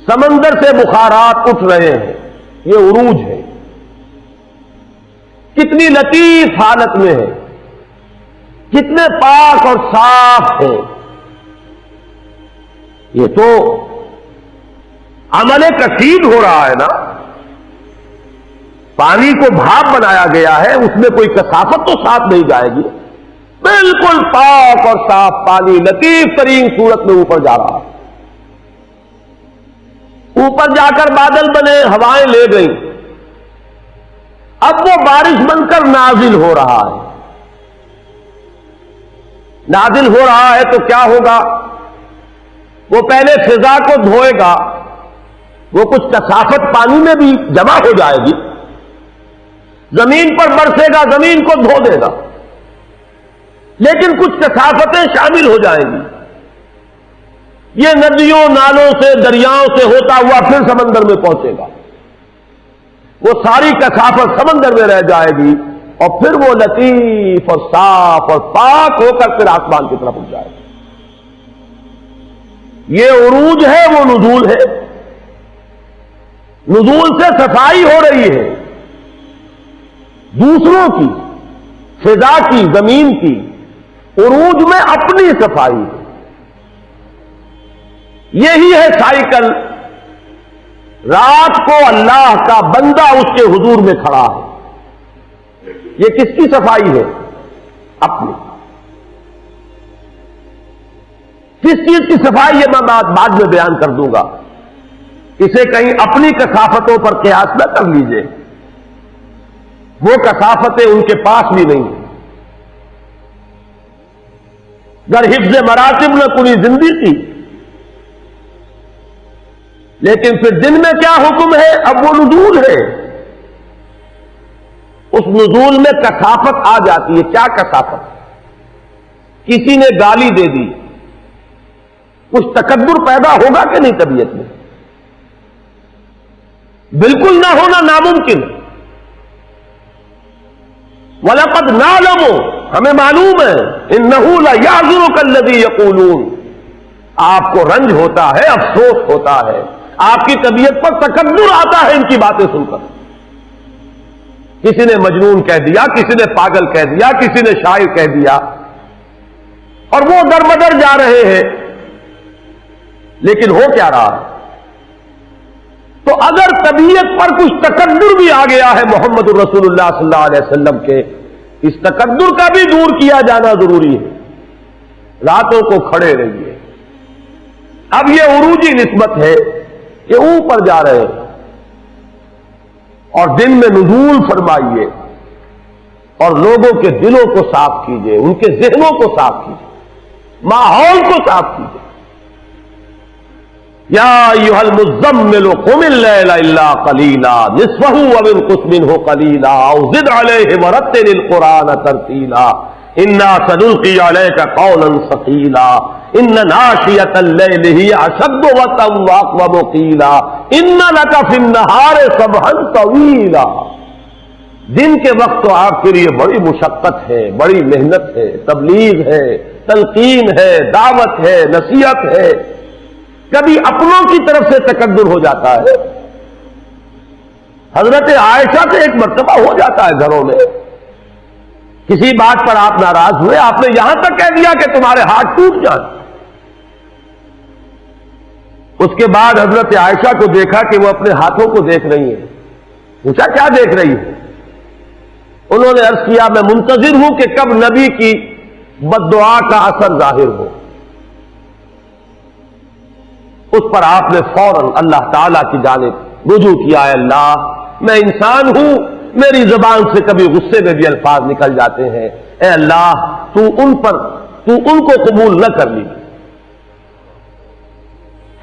سمندر سے بخارات اٹھ رہے ہیں، یہ عروج ہے، کتنی لطیف حالت میں ہے، کتنے پاک اور صاف ہے۔ یہ تو عمل کثیر ہو رہا ہے نا، پانی کو بھاپ بنایا گیا ہے، اس میں کوئی کثافت تو ساتھ نہیں جائے گی، بالکل پاک اور صاف پانی لطیف ترین صورت میں اوپر جا رہا ہے۔ اوپر جا کر بادل بنے، ہوائیں لے گئیں، اب وہ بارش بن کر نازل ہو رہا ہے۔ نازل ہو رہا ہے تو کیا ہوگا؟ وہ پہلے فضا کو دھوئے گا، وہ کچھ کثافت پانی میں بھی جمع ہو جائے گی، زمین پر برسے گا، زمین کو دھو دے گا، لیکن کچھ کثافتیں شامل ہو جائیں گی۔ یہ ندیوں نالوں سے دریاؤں سے ہوتا ہوا پھر سمندر میں پہنچے گا، وہ ساری کثافت سمندر میں رہ جائے گی، اور پھر وہ لطیف اور صاف اور پاک ہو کر پھر آسمان کی طرف اٹھ جائے گا۔ یہ عروج ہے، وہ نزول ہے۔ نزول سے صفائی ہو رہی ہے، دوسروں کی، فضا کی، زمین کی۔ عروج میں اپنی صفائی ہے۔ یہی ہے سائیکل۔ رات کو اللہ کا بندہ اس کے حضور میں کھڑا ہے، یہ کس کی صفائی ہے؟ اپنی۔ کس چیز کی صفائی ہے میں بعد میں بیان کر دوں گا، اسے کہیں اپنی کثافتوں پر قیاس نہ کر لیجئے، وہ کثافتیں ان کے پاس بھی نہیں ہیں۔ گر حفظ مراتب نہ کنی زندگی، لیکن پھر دن میں کیا حکم ہے؟ اب وہ نزول ہے، اس نزول میں کثافت آ جاتی ہے۔ کیا کثافت؟ کسی نے گالی دے دی، کچھ تکبر پیدا ہوگا کہ نہیں طبیعت میں؟ بالکل نہ ہونا ناممکن۔ وَلَقَدْ نَعْلَمُ، ہمیں معلوم ہے، إِنَّهُ لَيَحْزُنُكَ الَّذِي يَقُولُونَ، آپ کو رنج ہوتا ہے، افسوس ہوتا ہے، آپ کی طبیعت پر تکبر آتا ہے ان کی باتیں سن کر۔ کسی نے مجنون کہہ دیا، کسی نے پاگل کہہ دیا، کسی نے شاعر کہہ دیا، اور وہ در بدر جا رہے ہیں، لیکن ہو کیا رہا؟ تو اگر طبیعت پر کچھ تکبر بھی آ گیا ہے محمد الرسول اللہ صلی اللہ علیہ وسلم کے، اس تکبر کا بھی دور کیا جانا ضروری ہے۔ راتوں کو کھڑے رہیے۔ اب یہ عروجی نسبت ہے کہ اوپر جا رہے ہیں، اور دن میں نزول فرمائیے، اور لوگوں کے دلوں کو صاف کیجیے، ان کے ذہنوں کو صاف کیجیے، ماحول کو صاف کیجیے۔ یا ایھا المزمل قم اللیل الا قلیلا نصفہ او انقص منہ قلیلا او زد علیہ ورتل القرآن ترتیلا انا سنلقی علیک قولا ثقیلا ان ناشئۃ اللیل ہی اشد وطئا واقوم قیلا ان لک فی النہار سبحا طویلا۔ دن کے وقت تو آپ کے لیے بڑی مشقت ہے، بڑی محنت ہے، تبلیغ ہے، تلقین ہے، دعوت ہے، نصیحت ہے۔ کبھی اپنوں کی طرف سے تکبر ہو جاتا ہے۔ حضرت عائشہ سے ایک مرتبہ ہو جاتا ہے گھروں میں، کسی بات پر آپ ناراض ہوئے، آپ نے یہاں تک کہہ دیا کہ تمہارے ہاتھ ٹوٹ جائیں۔ اس کے بعد حضرت عائشہ کو دیکھا کہ وہ اپنے ہاتھوں کو دیکھ رہی ہیں. پوچھا کیا دیکھ رہی ہے؟ انہوں نے عرض کیا میں منتظر ہوں کہ کب نبی کی بد دعا کا اثر ظاہر ہو. اس پر آپ نے فوراً اللہ تعالی کی جانب رجوع کیا. اے اللہ میں انسان ہوں، میری زبان سے کبھی غصے میں بھی الفاظ نکل جاتے ہیں. اے اللہ تو ان کو قبول نہ کر لیجیے.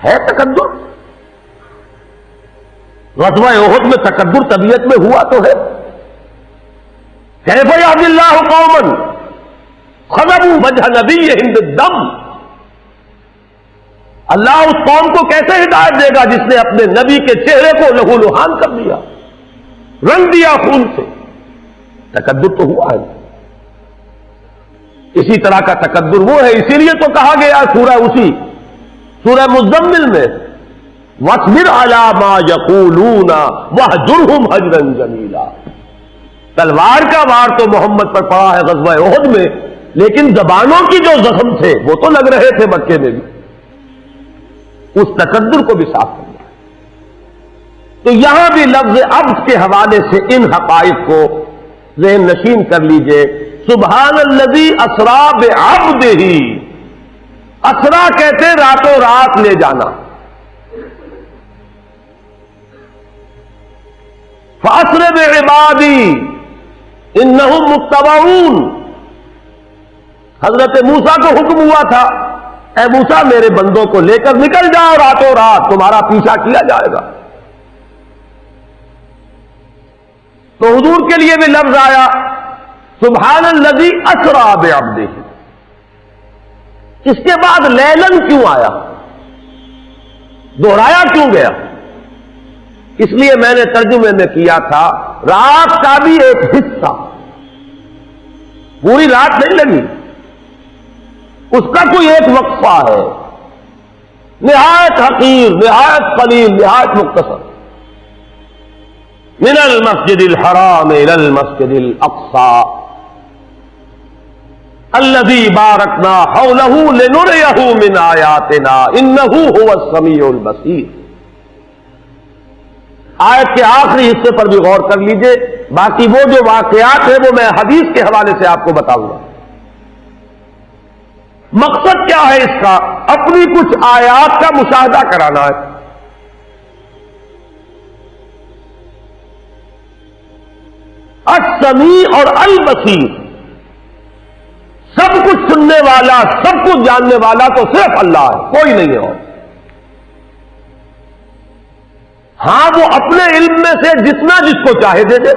ہے تکبر؟ غزوہ احد میں تکبر طبیعت میں ہوا تو ہے. کیف یہدی اللہ قوما خذلوا وجہ نبیہم بالدم. اللہ اس قوم کو کیسے ہدایت دے گا جس نے اپنے نبی کے چہرے کو لہو لہان کر دیا، رنگ دیا خون سے. تکبر تو ہوا ہے. اسی طرح کا تکبر وہ ہے، اسی لیے تو کہا گیا سورہ مزمل میں وَاصْبِرْ عَلَىٰ مَا يَقُولُونَ وَاهْجُرْهُمْ هَجْرًا جَمِيلًا. تلوار کا وار تو محمد پر پڑا ہے غزوہ احد میں، لیکن زبانوں کی جو زخم تھے وہ تو لگ رہے تھے مکے میں بھی. اس تکبر کو بھی صاف کرنا ہے. تو یہاں بھی لفظ عبد کے حوالے سے ان حقائق کو ذہن نشین کر لیجئے. سبحان الذی اسرا بعبدہ. اسرا کہتے راتوں رات لے جانا. فاسر بعبادی انہم متبعون. حضرت موسیٰ کو حکم ہوا تھا اے موسیٰ میرے بندوں کو لے کر نکل جاؤ راتوں رات، تمہارا پیچھا کیا جائے گا. تو حضور کے لیے بھی لفظ آیا سبحان الذی اسرا بعبدہ. اس کے بعد لیلن کیوں آیا؟ دوہرایا کیوں گیا؟ اس لیے میں نے ترجمے میں کیا تھا رات کا بھی ایک حصہ، پوری رات نہیں لگی، اس کا کوئی ایک وقفہ ہے نہایت حقیر، نہایت قلیل، نہایت مختصر. من المسجد الحرام الى المسجد الاقصى الذي باركنا حوله لنريه من آياتنا انه هو السميع البصير. آیت کے آخری حصے پر بھی غور کر لیجئے. باقی وہ جو واقعات ہیں وہ میں حدیث کے حوالے سے آپ کو بتاؤں گا. مقصد کیا ہے اس کا؟ اپنی کچھ آیات کا مشاہدہ کرانا ہے. السمیع اور البصیر، سب کچھ سننے والا، سب کچھ جاننے والا تو صرف اللہ ہے، کوئی نہیں ہے اور. ہاں وہ اپنے علم میں سے جتنا جس کو چاہے دے دے،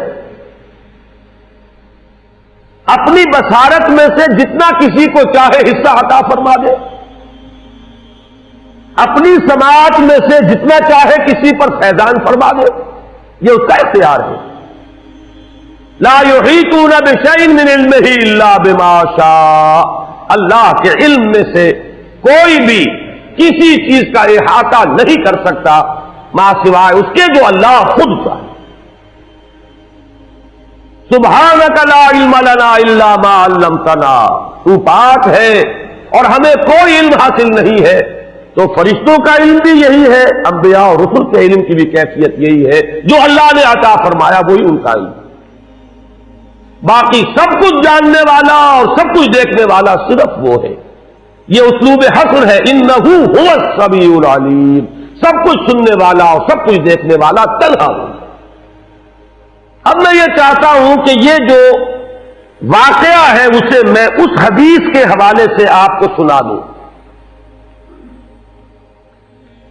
اپنی بصارت میں سے جتنا کسی کو چاہے حصہ عطا فرما دے، اپنی سماعت میں سے جتنا چاہے کسی پر فیضان فرما دے. یہ اس کا اختیار ہے. لا یحیطون بشیء من علمہ الا بما شاء. اللہ کے علم میں سے کوئی بھی کسی چیز کا احاطہ نہیں کر سکتا ما سوائے اس کے جو اللہ خود چاہے. سبحانک لا علم لنا الا ما علمتنا. تو پاک ہے اور ہمیں کوئی علم حاصل نہیں ہے. تو فرشتوں کا علم بھی یہی ہے، انبیاء اور رسل کے علم کی بھی کیفیت یہی ہے. جو اللہ نے عطا فرمایا وہی ان کا علم. باقی سب کچھ جاننے والا اور سب کچھ دیکھنے والا صرف وہ ہے. یہ اسلوب حصر ہے. انہ هو السمیع العلیم. سب کچھ سننے والا اور سب کچھ دیکھنے والا تنہا ہو. اب میں یہ چاہتا ہوں کہ یہ جو واقعہ ہے اسے میں اس حدیث کے حوالے سے آپ کو سنا دوں.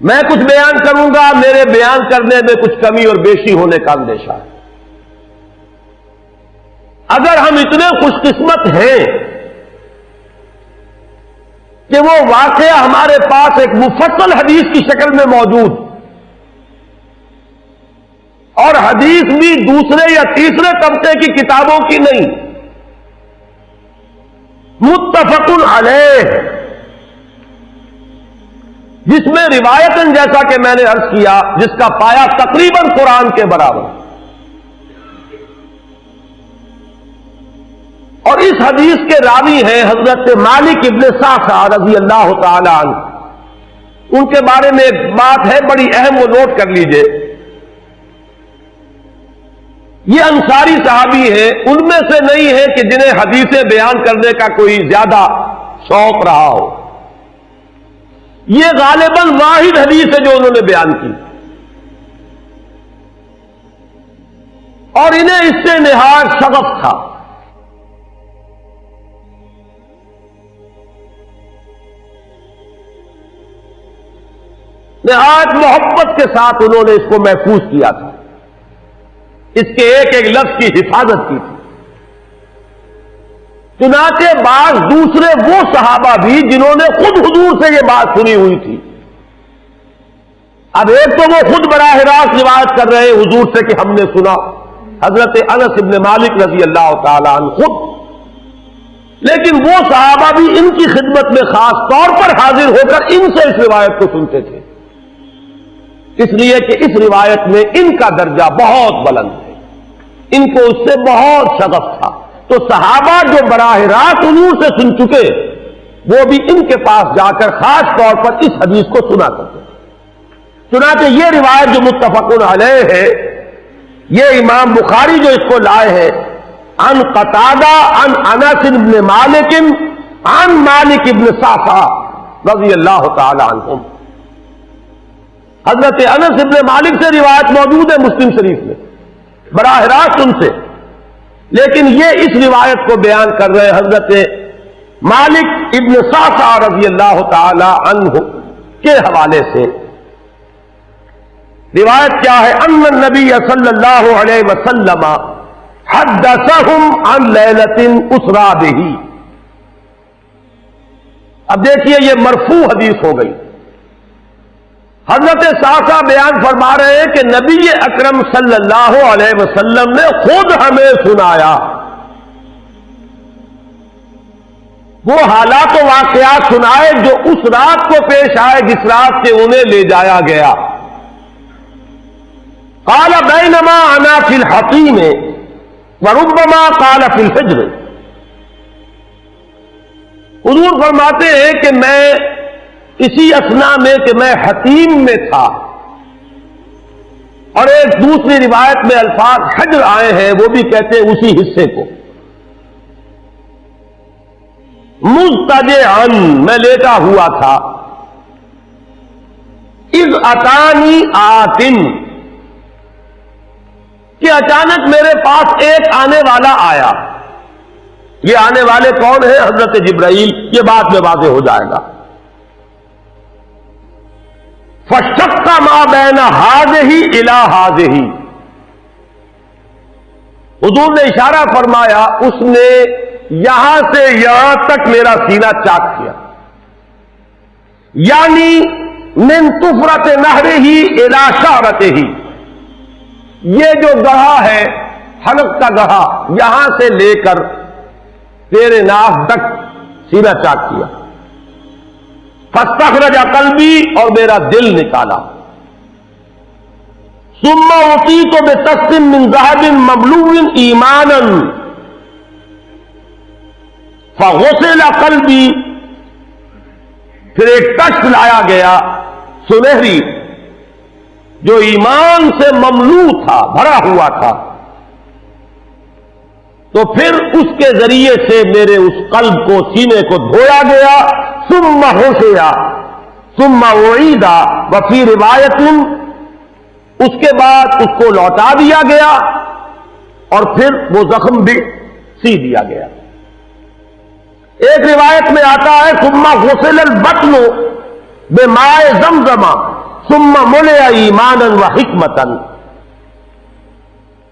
میں کچھ بیان کروں گا، میرے بیان کرنے میں کچھ کمی اور بیشی ہونے کا اندیشہ ہے. اگر ہم اتنے خوش قسمت ہیں کہ وہ واقعہ ہمارے پاس ایک مفصل حدیث کی شکل میں موجود، اور حدیث بھی دوسرے یا تیسرے طبقے کی کتابوں کی نہیں، متفق علیہ، جس میں روایتاً جیسا کہ میں نے عرض کیا جس کا پایا تقریباً قرآن کے برابر. اور اس حدیث کے راوی ہیں حضرت مالک ابن صعصع رضی اللہ تعالی عنہ. ان کے بارے میں ایک بات ہے بڑی اہم، وہ نوٹ کر لیجئے. یہ انصاری صحابی ہیں، ان میں سے نہیں ہے کہ جنہیں حدیثیں بیان کرنے کا کوئی زیادہ شوق رہا ہو. یہ غالباً واحد حدیث ہے جو انہوں نے بیان کی، اور انہیں اس سے نہایت شغف تھا. نہایت محبت کے ساتھ انہوں نے اس کو محفوظ کیا تھا، اس کے ایک ایک لفظ کی حفاظت کی تھی. چنانچہ بعض دوسرے وہ صحابہ بھی جنہوں نے خود حضور سے یہ بات سنی ہوئی تھی، اب ایک تو وہ خود براہ راست روایت کر رہے حضور سے کہ ہم نے سنا، حضرت انس بن مالک رضی اللہ تعالی عنہ خود، لیکن وہ صحابہ بھی ان کی خدمت میں خاص طور پر حاضر ہو کر ان سے اس روایت کو سنتے تھے، اس لیے کہ اس روایت میں ان کا درجہ بہت بلند ہے، ان کو اس سے بہت شغف تھا. تو صحابہ جو براہ راست حضور سے سن چکے وہ بھی ان کے پاس جا کر خاص طور پر اس حدیث کو سنا کرتے. چنانچہ یہ روایت جو متفق علیہ ہے، یہ امام بخاری جو اس کو لائے ہیں، عن قتادہ عن انس بن مالک عن مالک بن صعصع رضی اللہ تعالی عنہم. حضرت انس بن مالک سے روایت موجود ہے مسلم شریف میں براہ راست ان سے، لیکن یہ اس روایت کو بیان کر رہے حضرت مالک ابن صعصع رضی اللہ تعالی عنہ کے حوالے سے. روایت کیا ہے؟ ان النبی صلی اللہ علیہ وسلم حدثهم عن لیلۃ اسری بہ. اب دیکھیے یہ مرفوع حدیث ہو گئی. حضرت صعصع بیان فرما رہے ہیں کہ نبی اکرم صلی اللہ علیہ وسلم نے خود ہمیں سنایا. وہ حالات و واقعات سنائے جو اس رات کو پیش آئے جس رات سے انہیں لے جایا گیا. قال بینما انا فی الحطیم وربما قال فی الفجر. حضور فرماتے ہیں کہ میں اسی اثنا میں کہ میں حتیم میں تھا، اور ایک دوسری روایت میں الفاظ حجر آئے ہیں، وہ بھی کہتے ہیں اسی حصے کو. مضطجعا میں لیٹا ہوا تھا، اذ اتانی آتن کہ اچانک میرے پاس ایک آنے والا آیا. یہ آنے والے کون ہیں؟ حضرت جبرائیل. یہ بعد میں واضح ہو جائے گا. فشق ما بین ہذہ الی ہذہ. حضور نے اشارہ فرمایا، اس نے یہاں سے یہاں تک میرا سینہ چاک کیا، یعنی من طفرت نہرہ الی شعرتہ. یہ جو گڑھا ہے حلق کا گڑھا، یہاں سے لے کر تیرے ناف تک سینہ چاک کیا. فاستخرج قلبی اور میرا دل نکالا. ثم اعطیت بطست من ذهب مملوء ایمانا فغسل قلبی. پھر ایک تشت لایا گیا سنہری جو ایمان سے مملوء تھا، بھرا ہوا تھا، تو پھر اس کے ذریعے سے میرے اس قلب کو، سینے کو دھویا گیا. ثم غسل ثم اعید وفی روایت، اس کے بعد اس کو لوٹا دیا گیا اور پھر وہ زخم بھی سی دیا گیا. ایک روایت میں آتا ہے ثم غسل البطن بماء زمزم ثم ملئ ایمانا وحکمتا.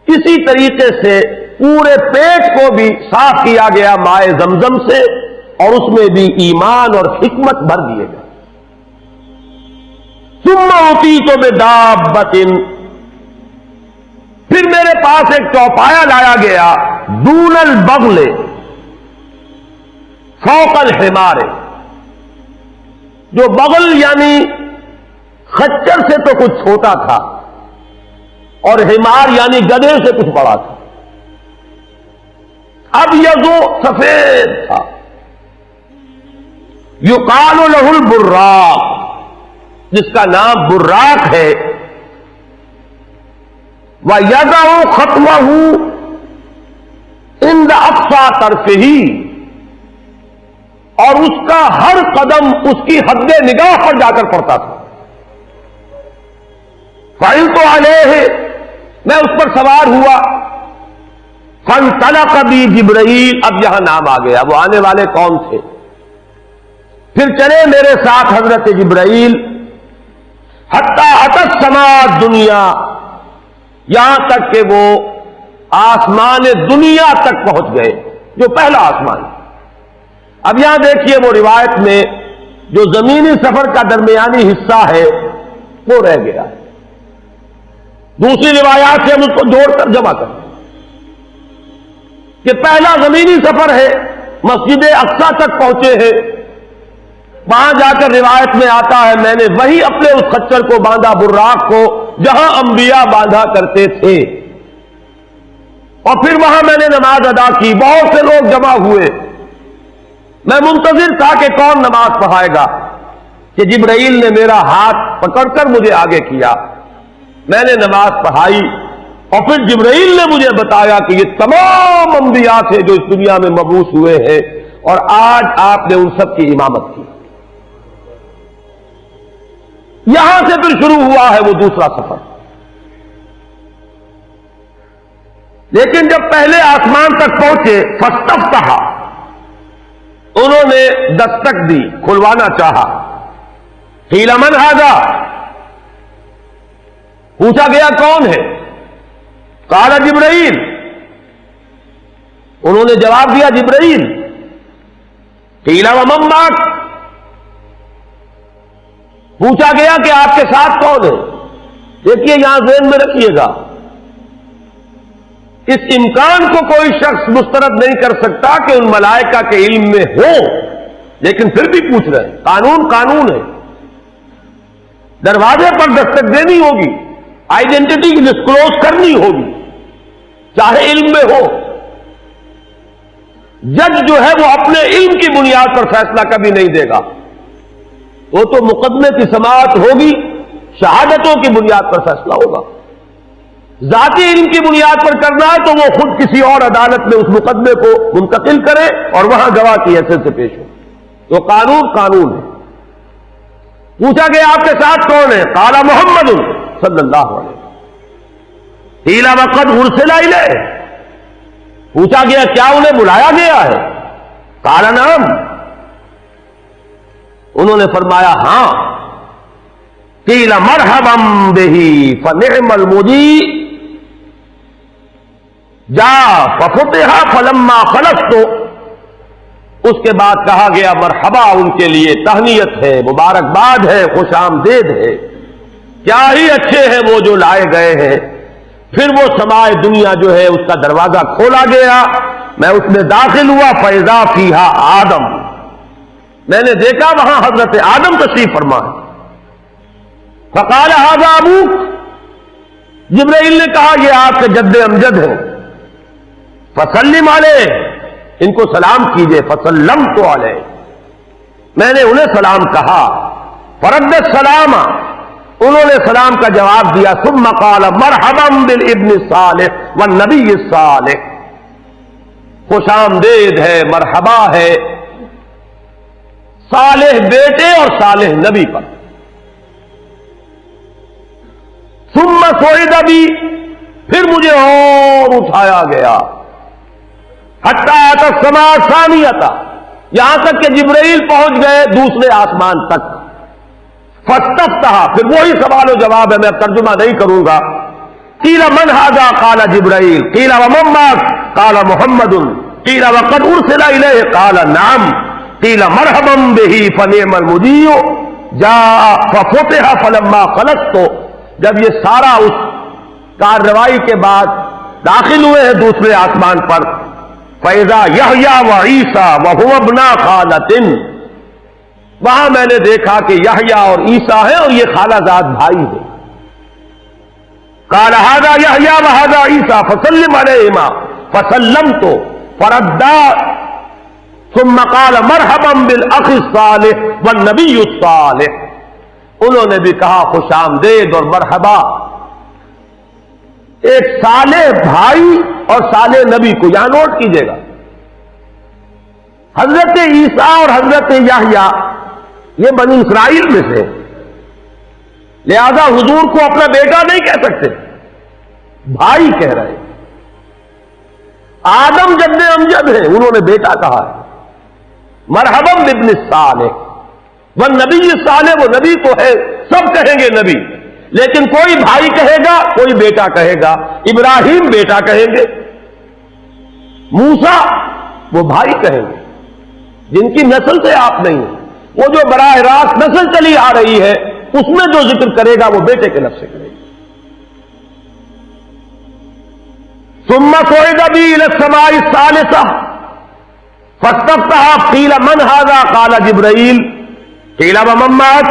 اسی طریقے سے پورے پیٹ کو بھی صاف کیا گیا مائے زمزم سے، اور اس میں بھی ایمان اور حکمت بھر دیے گئے. ثم اعطیت بدابۃ، پھر میرے پاس ایک چوپایا لایا گیا، دون البغل فوق الحمار. جو بغل یعنی خچر سے تو کچھ چھوٹا تھا، اور حمار یعنی گدھے سے کچھ بڑا تھا. اب یہ جو سفید تھا، یقال لہ البراق، جس کا نام براق ہے، وَيَدَعُ خَطْوَهُ عِنْدَ أَقْصَى طَرْفِهِ، اور اس کا ہر قدم اس کی حد نگاہ پر جا کر پڑتا تھا۔ فَعِلْتُ عَلَيْهِ، میں اس پر سوار ہوا۔ فَانْطَلَقَ بِي جِبْرَئِیل، اب یہاں نام آ گیا، وہ آنے والے کون تھے؟ پھر چلے میرے ساتھ حضرت جبرائیل، حتی اتی السماء الدنیا، یہاں تک کہ وہ آسمان دنیا تک پہنچ گئے، جو پہلا آسمان ہے۔ اب یہاں دیکھیے وہ روایت میں جو زمینی سفر کا درمیانی حصہ ہے وہ رہ گیا ہے، دوسری روایات سے ہم اس کو جوڑ کر جمع کریں کہ پہلا زمینی سفر ہے، مسجد اقصیٰ تک پہنچے ہیں، وہاں جا کر روایت میں آتا ہے میں نے وہی اپنے اس خچر کو باندھا، براق کو، جہاں انبیاء باندھا کرتے تھے، اور پھر وہاں میں نے نماز ادا کی، بہت سے لوگ جمع ہوئے، میں منتظر تھا کہ کون نماز پڑھائے گا، کہ جبرائیل نے میرا ہاتھ پکڑ کر مجھے آگے کیا، میں نے نماز پڑھائی، اور پھر جبرائیل نے مجھے بتایا کہ یہ تمام انبیاء تھے جو اس دنیا میں مبعوث ہوئے ہیں، اور آج آپ نے ان سب کی امامت کی۔ یہاں سے پھر شروع ہوا ہے وہ دوسرا سفر۔ لیکن جب پہلے آسمان تک پہنچے، فاستفتح، انہوں نے دستک دی، کھلوانا چاہا۔ قیل من ھذا، پوچھا گیا کون ہے؟ قال جبرائیل، انہوں نے جواب دیا جبرائیل۔ قیل ومن معک، پوچھا گیا کہ آپ کے ساتھ کون ہے؟ دیکھیے یہاں ذہن میں رکھیے گا، اس امکان کو کوئی شخص مسترد نہیں کر سکتا کہ ان ملائکہ کے علم میں ہو، لیکن پھر بھی پوچھ رہے ہیں۔ قانون قانون ہے، دروازے پر دستک دینی ہوگی، آئیڈینٹی ڈسکلوز کرنی ہوگی، چاہے علم میں ہو۔ جج جو ہے وہ اپنے علم کی بنیاد پر فیصلہ کبھی نہیں دے گا، وہ تو مقدمے کی سماعت ہوگی، شہادتوں کی بنیاد پر فیصلہ ہوگا۔ ذاتی علم کی بنیاد پر کرنا ہے تو وہ خود کسی اور عدالت میں اس مقدمے کو منتقل کرے اور وہاں گواہ کی حیثیت سے پیش ہو، تو قانون قانون ہے۔ پوچھا گیا آپ کے ساتھ کون ہے؟ قال محمد صلی اللہ علیہ وسلم۔ قیل وقد ارسل الیہ، پوچھا گیا کیا انہیں بلایا گیا ہے؟ قال نعم، انہوں نے فرمایا ہاں۔ قیل مرحبا بہ فنعم المجیء، جا ففتح فلما خلصت، اس کے بعد کہا گیا مرحبا ان کے لیے، تہنیت ہے، مبارکباد ہے، خوش آمدید ہے، کیا ہی اچھے ہیں وہ جو لائے گئے ہیں۔ پھر وہ سمائے دنیا جو ہے اس کا دروازہ کھولا گیا، میں اس میں داخل ہوا، فاذا فیہا آدم، میں نے دیکھا وہاں حضرت آدم تشریف فرما ہے۔ فقال ھذا ابوک، جبرائیل نے کہا یہ آپ کے جد امجد ہیں، فسلم علیہ، ان کو سلام کیجئے، فسلمت علیہ، میں نے انہیں سلام کہا، فرد السلام، انہوں نے سلام کا جواب دیا، ثم قال مرحبا بالابن الصالح والنبی الصالح، خوش آمدید ہے، مرحبا ہے صالح بیٹے اور صالح نبی پر۔ ثم صعد بی، پھر مجھے اور اٹھایا گیا، حتی اتی السماء الثانیہ، یہاں تک کہ جبرائیل پہنچ گئے دوسرے آسمان تک۔ فاستفتح، پھر وہی سوال و جواب ہے، میں ترجمہ نہیں کروں گا۔ قیل من ھذا قال جبرائیل، قیل ومن معک قال محمد، قیل وقد ارسل الیہ قال نعم، قیل مرحبا بہ فنعم المجیء، جاء ففتح فلما خلصت۔ جب یہ سارا اس کارروائی کے بعد داخل ہوئے ہیں دوسرے آسمان پر، فَإِذَا یحییٰ وعیسیٰ وَهُوَ ابْنَا خَالَةٍ، وہاں میں نے دیکھا کہ یحییٰ اور عیسیٰ ہیں اور یہ خالہ زاد بھائی ہیں۔ قال ھذا یحییٰ وھذا عیسیٰ فسلم علیہما، فسلمت فردا، ثم قال مرحبا بالاخ الصالح والنبی الصالح، انہوں نے بھی کہا خوش آمدید اور مرحبا. ایک صالح بھائی اور صالح نبی کو یہاں نوٹ کیجئے گا. حضرت عیسیٰ اور حضرت یحییٰ یہ بنی اسرائیل میں سے، لہذا حضور کو اپنا بیٹا نہیں کہہ سکتے، بھائی کہہ رہے. آدم جد امجد ہیں، انہوں نے بیٹا کہا ہے. مرحبا بابن الصالح والنبی الصالح، وہ نبی تو ہے، سب کہیں گے نبی، لیکن کوئی بھائی کہے گا، کوئی بیٹا کہے گا. ابراہیم بیٹا کہیں گے، موسیٰ وہ بھائی کہیں گے جن کی نسل سے آپ نہیں ہیں. وہ جو براہ راست نسل چلی آ رہی ہے اس میں جو ذکر کرے گا وہ بیٹے کے لفظ سے کرے گا. ثم صعد بی الی السماء الثالثة فاستفتح قیل من هذا قال جبرائیل قیل ومن معك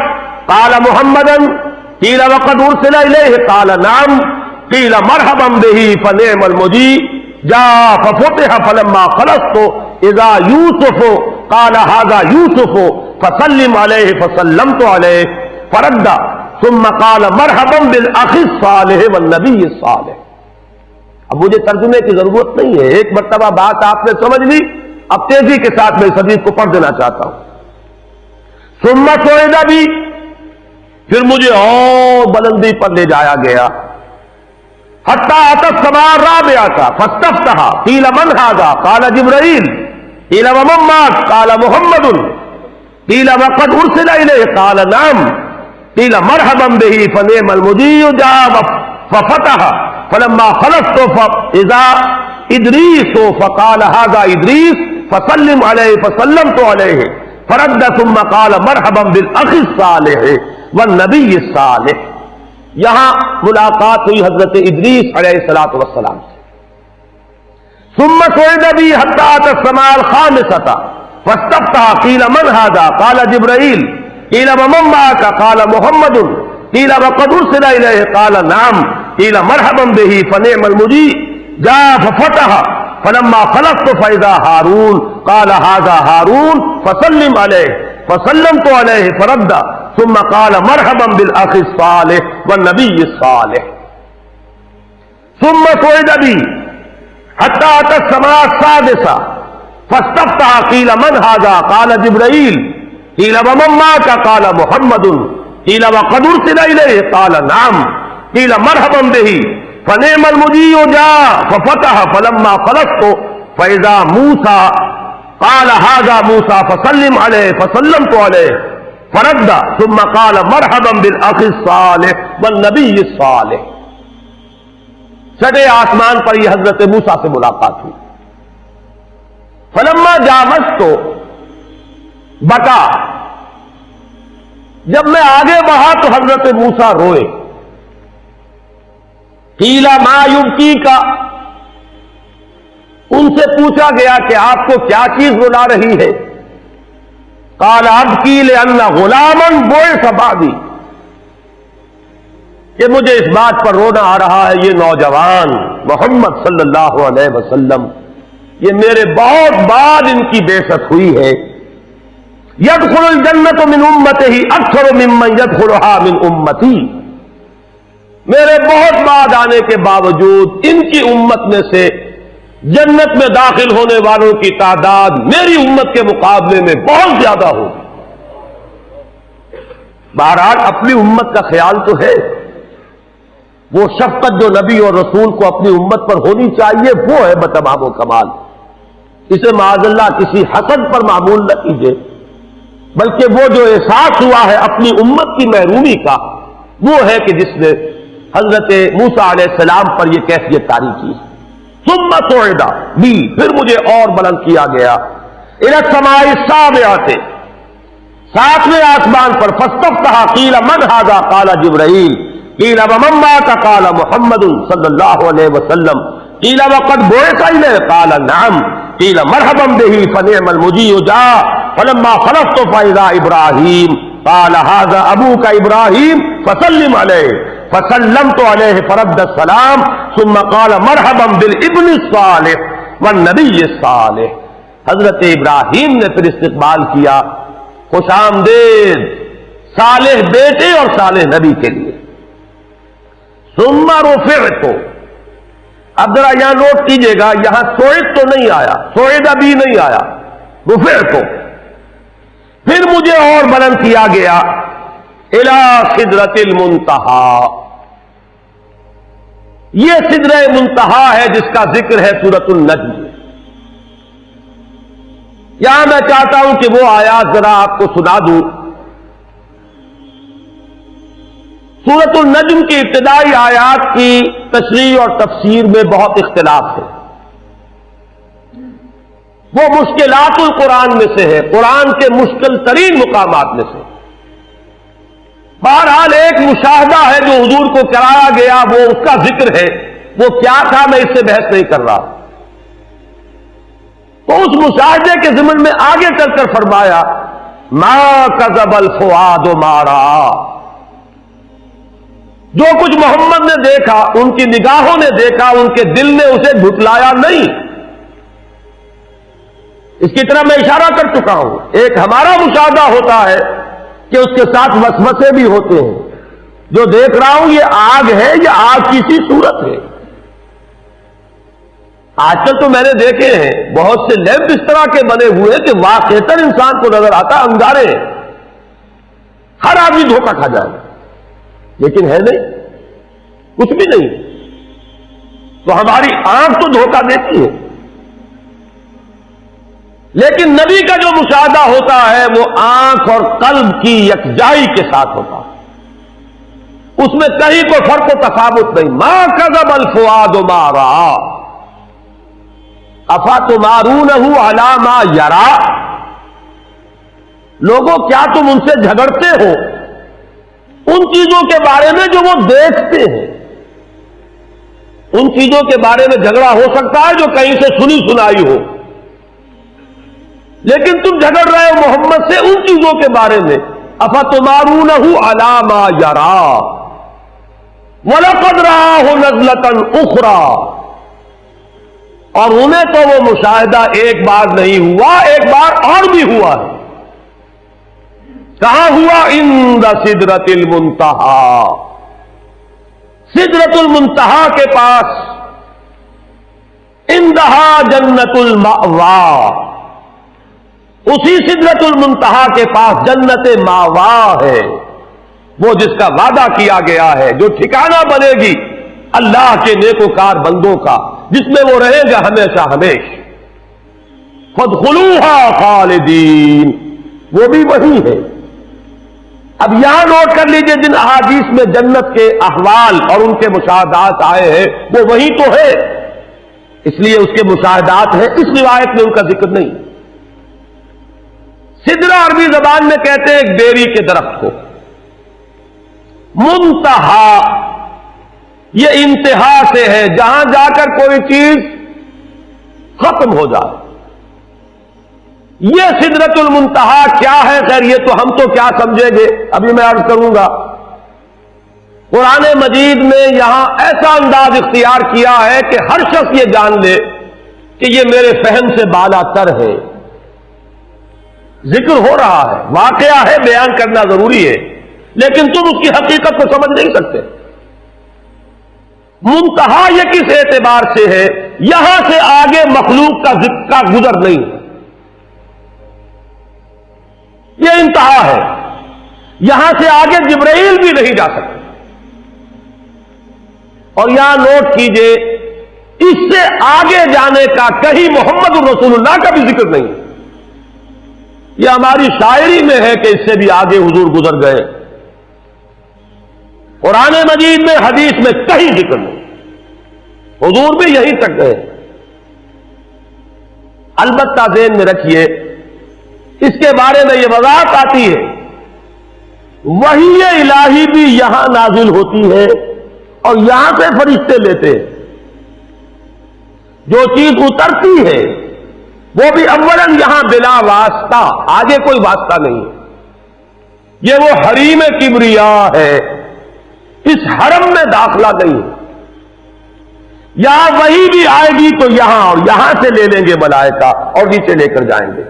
قال محمدا قیل وقد ارسل الیہ قال نعم قیل مرحبا به فنعم المجیء جاء ففتح فلما خلصت اذا یوسف قال هذا یوسف فسلم علیہ فسلمت علیہ فرد ثم قال مرحبا بالاخ الصالح والنبی الصالح. اب مجھے ترجمے کی ضرورت نہیں ہے، ایک مرتبہ بات آپ نے سمجھ لی. اب تیزی کے ساتھ میں اس حدیث کو پڑھ دینا چاہتا ہوں. ثم صعد بی، پھر مجھے اور بلندی پر لے جایا گیا. حتی اتی السماء الرابعة فاستفتح قیل من هذا قال جبرائیل قیل ومن معك قال محمد قیل وقد ارسل الیہ قال نعم قیل مرحبا به فنعم المجیء جاء ففتح فلما خلصت فاذا ادریس فقال هذا ادریس فسلم علیہ فسلمت علیہ فرد ثم قال مرحبا بالاخ الصالح والنبی الصالح. یہاں ملاقات ہوئی حضرت ادریس علیہ الصلوۃ والسلام سے. ثم صعد بی حتی اتی السماء الخامسة فاستفتح قیل من هذا قال جبرائیل قیل ومن معك قال محمد قیل وقد ارسل الیہ قال نعم قیل مرحبا به فنعم المجیء جاء ففتح فلما خلصت فاذا هارون قال هذا هارون فسلم علیہ فسلمت علیہ فرد ثم قال مرحبا بالاخ الصالح والنبی الصالح. ثم صعد بی حتی اتی السماء السادسة فاستفتح قیل من هذا قال جبرائیل قیل ومن معك قال محمد قیل وقد ارسل الیہ قال نعم قیل مرحبا به فنعم المجیء جاء ففتح فلما خلصت فاذا موسیٰ قال هذا موسیٰ فسلم علیہ فسلمت علیہ فرد ثم قال مرحبا بالاخ الصالح والنبی الصالح. چھٹے آسمان پر یہ حضرت موسیٰ سے ملاقات ہوئی. فلما جاوزت بتا، جب میں آگے بڑھا تو حضرت موسیٰ روئے. قیل ما یبکیک، ان سے پوچھا گیا کہ آپ کو کیا چیز رلا رہی ہے؟ قال ابکی لأن غلاما بعث بعدی، کہ مجھے اس بات پر رونا آ رہا ہے یہ نوجوان محمد صلی اللہ علیہ وسلم یہ میرے بہت بعد ان کی بعثت ہوئی ہے. يدخل الجنة من امته اکثر ممن يدخلها من امتی، میرے بہت بعد آنے کے باوجود ان کی امت میں سے جنت میں داخل ہونے والوں کی تعداد میری امت کے مقابلے میں بہت زیادہ ہوگی. بہرحال اپنی امت کا خیال تو ہے، وہ شفقت جو نبی اور رسول کو اپنی امت پر ہونی چاہیے وہ ہے بتمام و کمال. اسے معاذ اللہ کسی حسد پر معمول نہ کیجیے، بلکہ وہ جو احساس ہوا ہے اپنی امت کی محرومی کا وہ ہے کہ جس نے حضرت موسیٰ علیہ السلام پر یہ کیفیت طاری کی. ثم صعد بی، پھر مجھے اور بلند کیا گیا. الی السماء السابعة، ساتویں آسمان پر. فاستفتح قیل من هذا قال جبرائیل قیل ومن معك قال محمد صلی اللہ علیہ وسلم قیل وقد بعث الیہ قال نعم قیل مرحبا به فنعم المجیء جاء فلما خلصت فاذا ابراہیم قال هذا ابوك ابراہیم فسلم علیہ فسلمت علیہ فرد السلام ثم قال مرحبا بالابن الصالح والنبی الصالح. حضرت ابراہیم نے پھر استقبال کیا، خوش آمدید صالح بیٹے اور صالح نبی کے لیے. ثم رفعت، اب ذرا یہاں نوٹ کیجئے گا، یہاں صعد تو نہیں آیا، صعد ابھی نہیں آیا، رفعت. پھر مجھے اور بلند کیا گیا الی سدرۃ المنتہی. یہ سدرہ منتہا ہے جس کا ذکر ہے سورۃ النجم. یہاں میں چاہتا ہوں کہ وہ آیات ذرا آپ کو سنا دوں. سورۃ النجم کی ابتدائی آیات کی تشریح اور تفسیر میں بہت اختلاف ہے. وہ مشکلات القرآن میں سے ہے، قرآن کے مشکل ترین مقامات میں سے. بہرحال ایک مشاہدہ ہے جو حضور کو کرایا گیا، وہ اس کا ذکر ہے. وہ کیا تھا میں اس سے بحث نہیں کر رہا. تو اس مشاہدے کے ضمن میں آگے چل کر فرمایا ما کذب الفؤاد ما رأى. جو کچھ محمد نے دیکھا، ان کی نگاہوں نے دیکھا، ان کے دل نے اسے جھٹلایا نہیں. اس کی طرح میں اشارہ کر چکا ہوں. ایک ہمارا مشاہدہ ہوتا ہے کہ اس کے ساتھ وسوسے بھی ہوتے ہیں. جو دیکھ رہا ہوں یہ آگ ہے یا آگ کی سی صورت ہے. آج کل تو میں نے دیکھے ہیں بہت سے لیمپ اس طرح کے بنے ہوئے کہ واقعتاً انسان کو نظر آتا انگارے ہیں. ہر آدمی دھوکہ کھا جائے، لیکن ہے نہیں، کچھ بھی نہیں. تو ہماری آنکھ تو دھوکہ دیتی ہے، لیکن نبی کا جو مشاہدہ ہوتا ہے وہ آنکھ اور قلب کی یکجائی کے ساتھ ہوتا ہے. اس میں کہیں کوئی فرق و تفاوت نہیں. ما کذب الفؤاد ما رأى افتمارونہ علی ما یری. لوگوں کیا تم ان سے جھگڑتے ہو ان چیزوں کے بارے میں جو وہ دیکھتے ہیں؟ ان چیزوں کے بارے میں جھگڑا ہو سکتا ہے جو کہیں سے سنی سنائی ہو، لیکن تم جھگڑ رہے ہو محمد سے ان چیزوں کے بارے میں. افتمارونہ علی ما یری وَلَقَدْ رَآهُ نَزْلَةً أُخْرَى. اور انہیں تو وہ مشاہدہ ایک بار نہیں ہوا، ایک بار اور بھی ہوا ہے. کہاں ہوا؟ عند سدرۃ المنتہی. سدرۃ المنتہی کے پاس، عندہا جنت المأوی. اسی سدرۃ المنتہی کے پاس جنت ماوا ہے، وہ جس کا وعدہ کیا گیا ہے، جو ٹھکانہ بنے گی اللہ کے نیکوکار بندوں کا، جس میں وہ رہیں گے ہمیشہ ہمیش. فادخلوها خالدین، وہ بھی وہی ہے. اب یہاں نوٹ کر لیجئے جن احادیث میں جنت کے احوال اور ان کے مشاہدات آئے ہیں وہ وہی تو ہے، اس لیے اس کے مشاہدات ہیں. اس روایت میں ان کا ذکر نہیں. سدرہ عربی زبان میں کہتے ہیں ایک بیری کے درخت کو. منتہا یہ انتہا سے ہے، جہاں جا کر کوئی چیز ختم ہو جائے. یہ سدرۃ المنتہا کیا ہے؟ خیر یہ تو ہم تو کیا سمجھیں گے، ابھی میں عرض کروں گا. قرآن مجید نے یہاں ایسا انداز اختیار کیا ہے کہ ہر شخص یہ جان لے کہ یہ میرے فہم سے بالا تر ہے. ذکر ہو رہا ہے، واقعہ ہے، بیان کرنا ضروری ہے، لیکن تم اس کی حقیقت کو سمجھ نہیں سکتے. منتہا یہ کس اعتبار سے ہے؟ یہاں سے آگے مخلوق کا ذکر کا گزر نہیں ہے، یہ انتہا ہے. یہاں سے آگے جبرائیل بھی نہیں جا سکتے. اور یہاں نوٹ کیجئے اس سے آگے جانے کا کہیں محمد رسول اللہ کا بھی ذکر نہیں. یہ ہماری شاعری میں ہے کہ اس سے بھی آگے حضور گزر گئے. قرآن مجید میں، حدیث میں کہیں ذکر نہیں. حضور بھی یہیں تک گئے. البتہ ذہن میں رکھیے اس کے بارے میں یہ وضاحت آتی ہے وحی الہی بھی یہاں نازل ہوتی ہے اور یہاں سے فرشتے لیتے ہیں. جو چیز اترتی ہے وہ بھی اولاً یہاں بلا واسطہ، آگے کوئی واسطہ نہیں ہے. یہ وہ حریم کبریا ہے، اس حرم میں داخلہ نہیں ہے. یہاں وہی بھی آئے گی تو یہاں، اور یہاں سے لے لیں گے ملائکہ اور نیچے لے کر جائیں گے.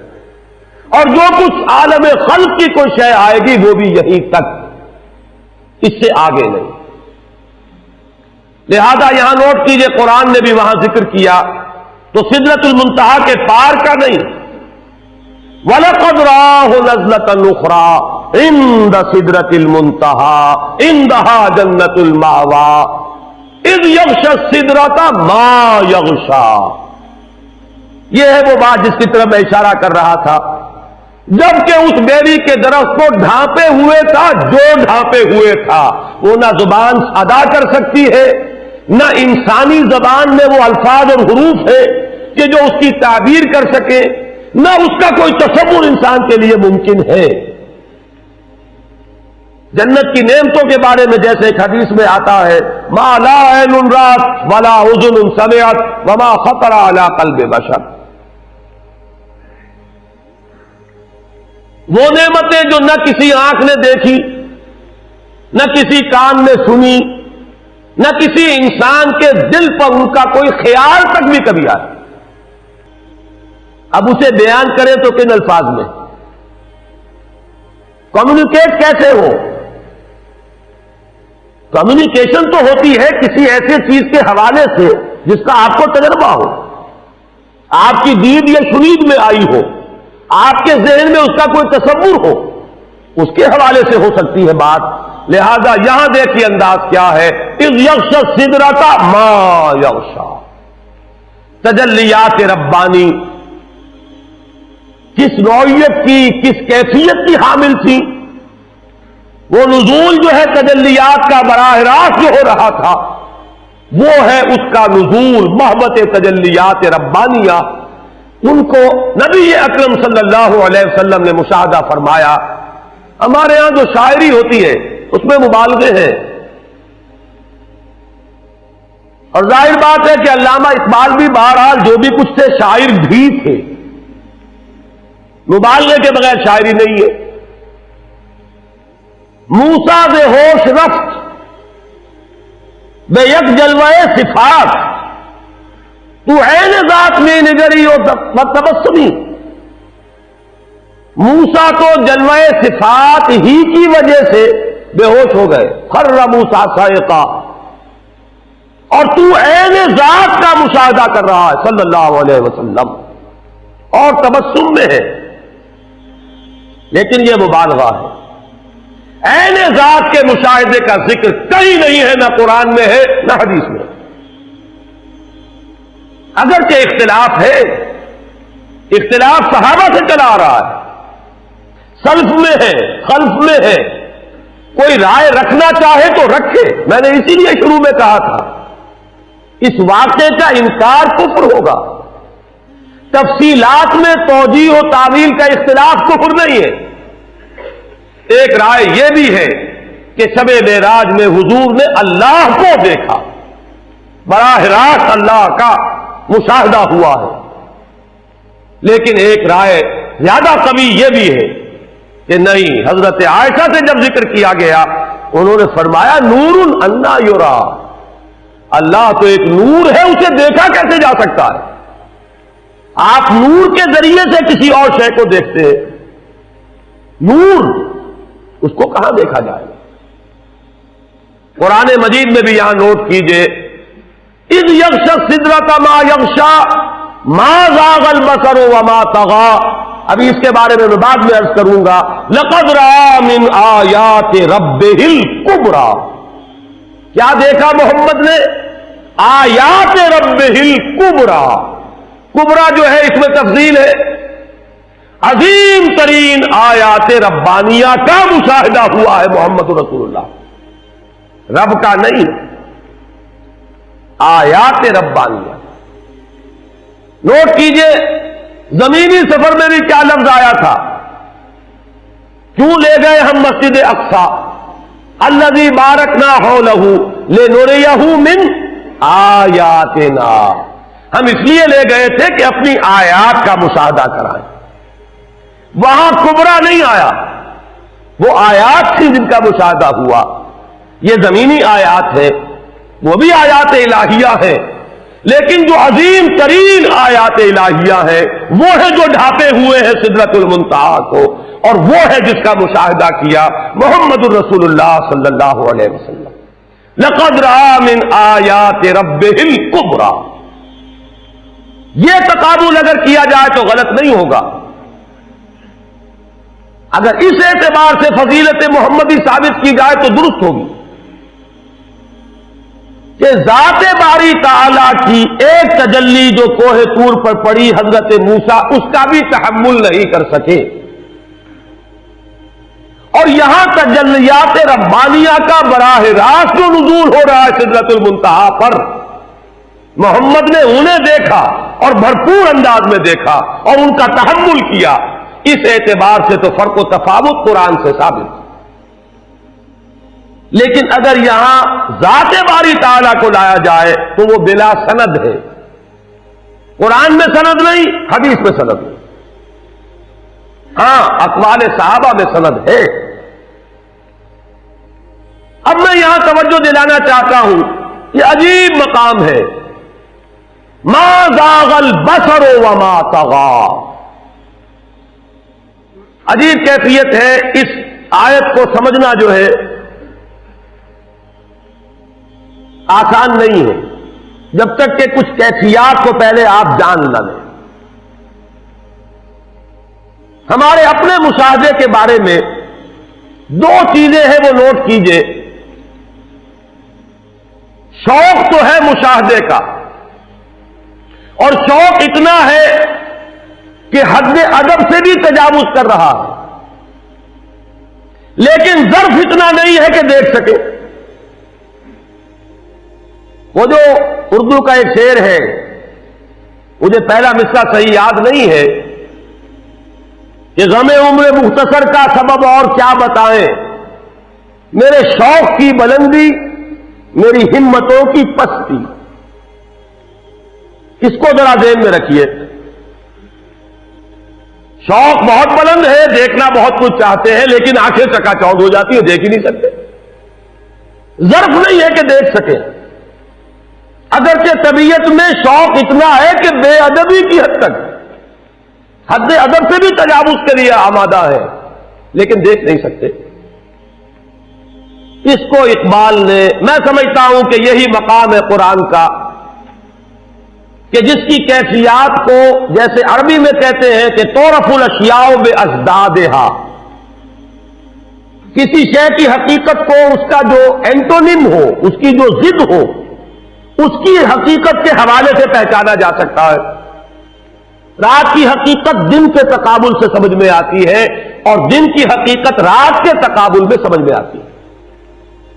اور جو کچھ عالم خلق کی کوئی شے آئے گی وہ بھی یہیں تک، اس سے آگے نہیں۔ لہذا یہاں نوٹ کیجئے، قرآن نے بھی وہاں ذکر کیا تو سدرۃ المنتہا کے پار کا نہیں، وَلَقَدْ رَآهُ نَزْلَةً أُخْرَىٰ عِندَ سِدْرَةِ الْمُنتَهَىٰ عِندَهَا جَنَّةُ الْمَأْوَىٰ إِذْ يَغْشَى السِّدْرَةَ مَا يَغْشَىٰ۔ یہ ہے وہ بات جس کی طرف میں اشارہ کر رہا تھا، جبکہ اس بیری کے درخت کو ڈھانپے ہوئے تھا، جو ڈھانپے ہوئے تھا وہ نہ زبان ادا کر سکتی ہے، نہ انسانی زبان میں وہ الفاظ اور حروف ہے کہ جو اس کی تعبیر کر سکے، نہ اس کا کوئی تصور انسان کے لیے ممکن ہے۔ جنت کی نعمتوں کے بارے میں جیسے ایک حدیث میں آتا ہے، ما لا عین رأت ولا اذن سمعت وما خطر علی قلب بشر، وہ نعمتیں جو نہ کسی آنکھ نے دیکھی، نہ کسی کان نے سنی، نہ کسی انسان کے دل پر ان کا کوئی خیال تک بھی کبھی آیا۔ اب اسے بیان کریں تو کن الفاظ میں، کمیونیکیٹ کیسے ہو؟ کمیونیکیشن تو ہوتی ہے کسی ایسے چیز کے حوالے سے جس کا آپ کو تجربہ ہو، آپ کی دید یا شنید میں آئی ہو، آپ کے ذہن میں اس کا کوئی تصور ہو، اس کے حوالے سے ہو سکتی ہے بات۔ لہذا یہاں دیکھیے انداز کیا ہے، اذ یغشی السدرۃ ما یغشی، تجلیات ربانی کس نوعیت کی، کس کیفیت کی حامل تھی؟ وہ نزول جو ہے تجلیات کا براہ راست جو ہو رہا تھا، وہ ہے اس کا نزول محبت تجلیات ربانیہ۔ ان کو نبی اکرم صلی اللہ علیہ وسلم نے مشاہدہ فرمایا۔ ہمارے ہاں جو شاعری ہوتی ہے اس میں مبالغے ہیں، اور ظاہر بات ہے کہ علامہ اقبال بھی بہرحال جو بھی کچھ تھے شاعر بھی تھے، مبالغے کے بغیر شاعری نہیں ہے۔ موسیٰ بے ہوش رفت بے یک جلوہ صفات، تو عین ذات میں نگری و تبسمی، موسیٰ تو جلوہ صفات ہی کی وجہ سے بے ہوش ہو گئے، خر موسیٰ صاعقا، اور تو عین ذات کا مشاہدہ کر رہا ہے صلی اللہ علیہ وسلم، اور تبسم میں ہے، لیکن یہ مبالغہ ہے۔ عین ذات کے مشاہدے کا ذکر کہیں نہیں ہے، نہ قرآن میں ہے نہ حدیث میں۔ اگرچہ اختلاف ہے، اختلاف صحابہ سے چلا آ رہا ہے، سلف میں ہے، خلف میں ہے، کوئی رائے رکھنا چاہے تو رکھے۔ میں نے اسی لیے شروع میں کہا تھا اس واقعے کا انکار کفر ہوگا، تفصیلات میں توجیہ و تعویل کا اختلاف کفر نہیں ہے۔ ایک رائے یہ بھی ہے کہ شب معراج میں حضور نے اللہ کو دیکھا، براہ راست اللہ کا مشاہدہ ہوا ہے، لیکن ایک رائے زیادہ قوی یہ بھی ہے کہ نہیں، حضرت عائشہ سے جب ذکر کیا گیا انہوں نے فرمایا نور انا یرا، اللہ تو ایک نور ہے، اسے دیکھا کیسے جا سکتا ہے؟ آپ نور کے ذریعے سے کسی اور شے کو دیکھتے ہیں، نور اس کو کہاں دیکھا جائے گا؟ قرآن مجید میں بھی یہاں نوٹ کیجئے، اذ یغشی السدرۃ ما یغشی ما زاغ البصر وما طغی، ابھی اس کے بارے میں بعد میں عرض کروں گا۔ لقد رأى من آیات ربہ الکبریٰ، کیا دیکھا محمد نے؟ آیات ربہ الکبریٰ، کبریٰ جو ہے اس میں تفضیل ہے، عظیم ترین آیات ربانیہ کا مشاہدہ ہوا ہے محمد رسول اللہ، رب کا نہیں، آیات ربانیہ۔ نوٹ کیجئے زمینی سفر میں بھی کیا لفظ آیا تھا، کیوں لے گئے ہم مسجد اقصی، الذی بارکنا حولہ لنریہ من آیاتنا، ہم اس لیے لے گئے تھے کہ اپنی آیات کا مشاہدہ کرائیں۔ وہاں کبریٰ نہیں آیا، وہ آیات تھی جن کا مشاہدہ ہوا۔ یہ زمینی آیات ہے، وہ بھی آیات الہیہ ہے، لیکن جو عظیم ترین آیات الہیہ ہیں وہ ہے جو ڈھانپے ہوئے ہیں سدرۃ المنتہا کو، اور وہ ہے جس کا مشاہدہ کیا محمد الرسول اللہ صلی اللہ علیہ وسلم۔ لقد رأى من آیات ربہ الکبریٰ، یہ تقابل اگر کیا جائے تو غلط نہیں ہوگا۔ اگر اس اعتبار سے فضیلت محمدی ثابت کی جائے تو درست ہوگی کہ ذات باری تعالی کی ایک تجلی جو کوہ طور پر پڑی حضرت موسیٰ، اس کا بھی تحمل نہیں کر سکے، اور یہاں تجلیات ربانیہ کا براہ راست جو نزول ہو رہا ہے سدرۃ المنتہا پر، محمد نے انہیں دیکھا اور بھرپور انداز میں دیکھا اور ان کا تحمل کیا، اس اعتبار سے تو فرق و تفاوت قرآن سے ثابت۔ لیکن اگر یہاں ذات باری تعالیٰ کو لایا جائے تو وہ بلا سند ہے، قرآن میں سند نہیں، حدیث میں سند نہیں، ہاں اقوال صحابہ میں سند ہے۔ اب میں یہاں توجہ دلانا چاہتا ہوں، یہ عجیب مقام ہے، ما زاغ البصر وما طغى، عجیب کیفیت ہے۔ اس آیت کو سمجھنا جو ہے آسان نہیں ہے جب تک کہ کچھ کیفیات کو پہلے آپ جان نہ لیں۔ ہمارے اپنے مشاہدے کے بارے میں دو چیزیں ہیں، وہ نوٹ کیجئے۔ شوق تو ہے مشاہدے کا، اور شوق اتنا ہے کہ حد ادب سے بھی تجاوز کر رہا ہے، لیکن ظرف اتنا نہیں ہے کہ دیکھ سکے۔ وہ جو اردو کا ایک شعر ہے، مجھے پہلا مصرع صحیح یاد نہیں ہے، کہ غم عمر مختصر کا سبب اور کیا بتائیں، میرے شوق کی بلندی میری ہمتوں کی پستی۔ اس کو ذرا ذہن میں رکھیے، شوق بہت بلند ہے، دیکھنا بہت کچھ چاہتے ہیں، لیکن آنکھیں چکا چوندھ ہو جاتی ہیں، دیکھ ہی نہیں سکتے۔ ظرف نہیں ہے کہ دیکھ سکے، اگرچہ طبیعت میں شوق اتنا ہے کہ بے ادبی کی حد تک، حد ادب سے بھی تجاوز کے لیے آمادہ ہے، لیکن دیکھ نہیں سکتے۔ اس کو اقبال نے، میں سمجھتا ہوں کہ یہی مقام ہے قرآن کا، کہ جس کی کیفیات کو جیسے عربی میں کہتے ہیں کہ تعرف الاشیاء بازدادہا، کسی شے کی حقیقت کو اس کا جو اینٹونیم ہو، اس کی جو ضد ہو، اس کی حقیقت کے حوالے سے پہچانا جا سکتا ہے۔ رات کی حقیقت دن کے تقابل سے سمجھ میں آتی ہے، اور دن کی حقیقت رات کے تقابل میں سمجھ میں آتی ہے۔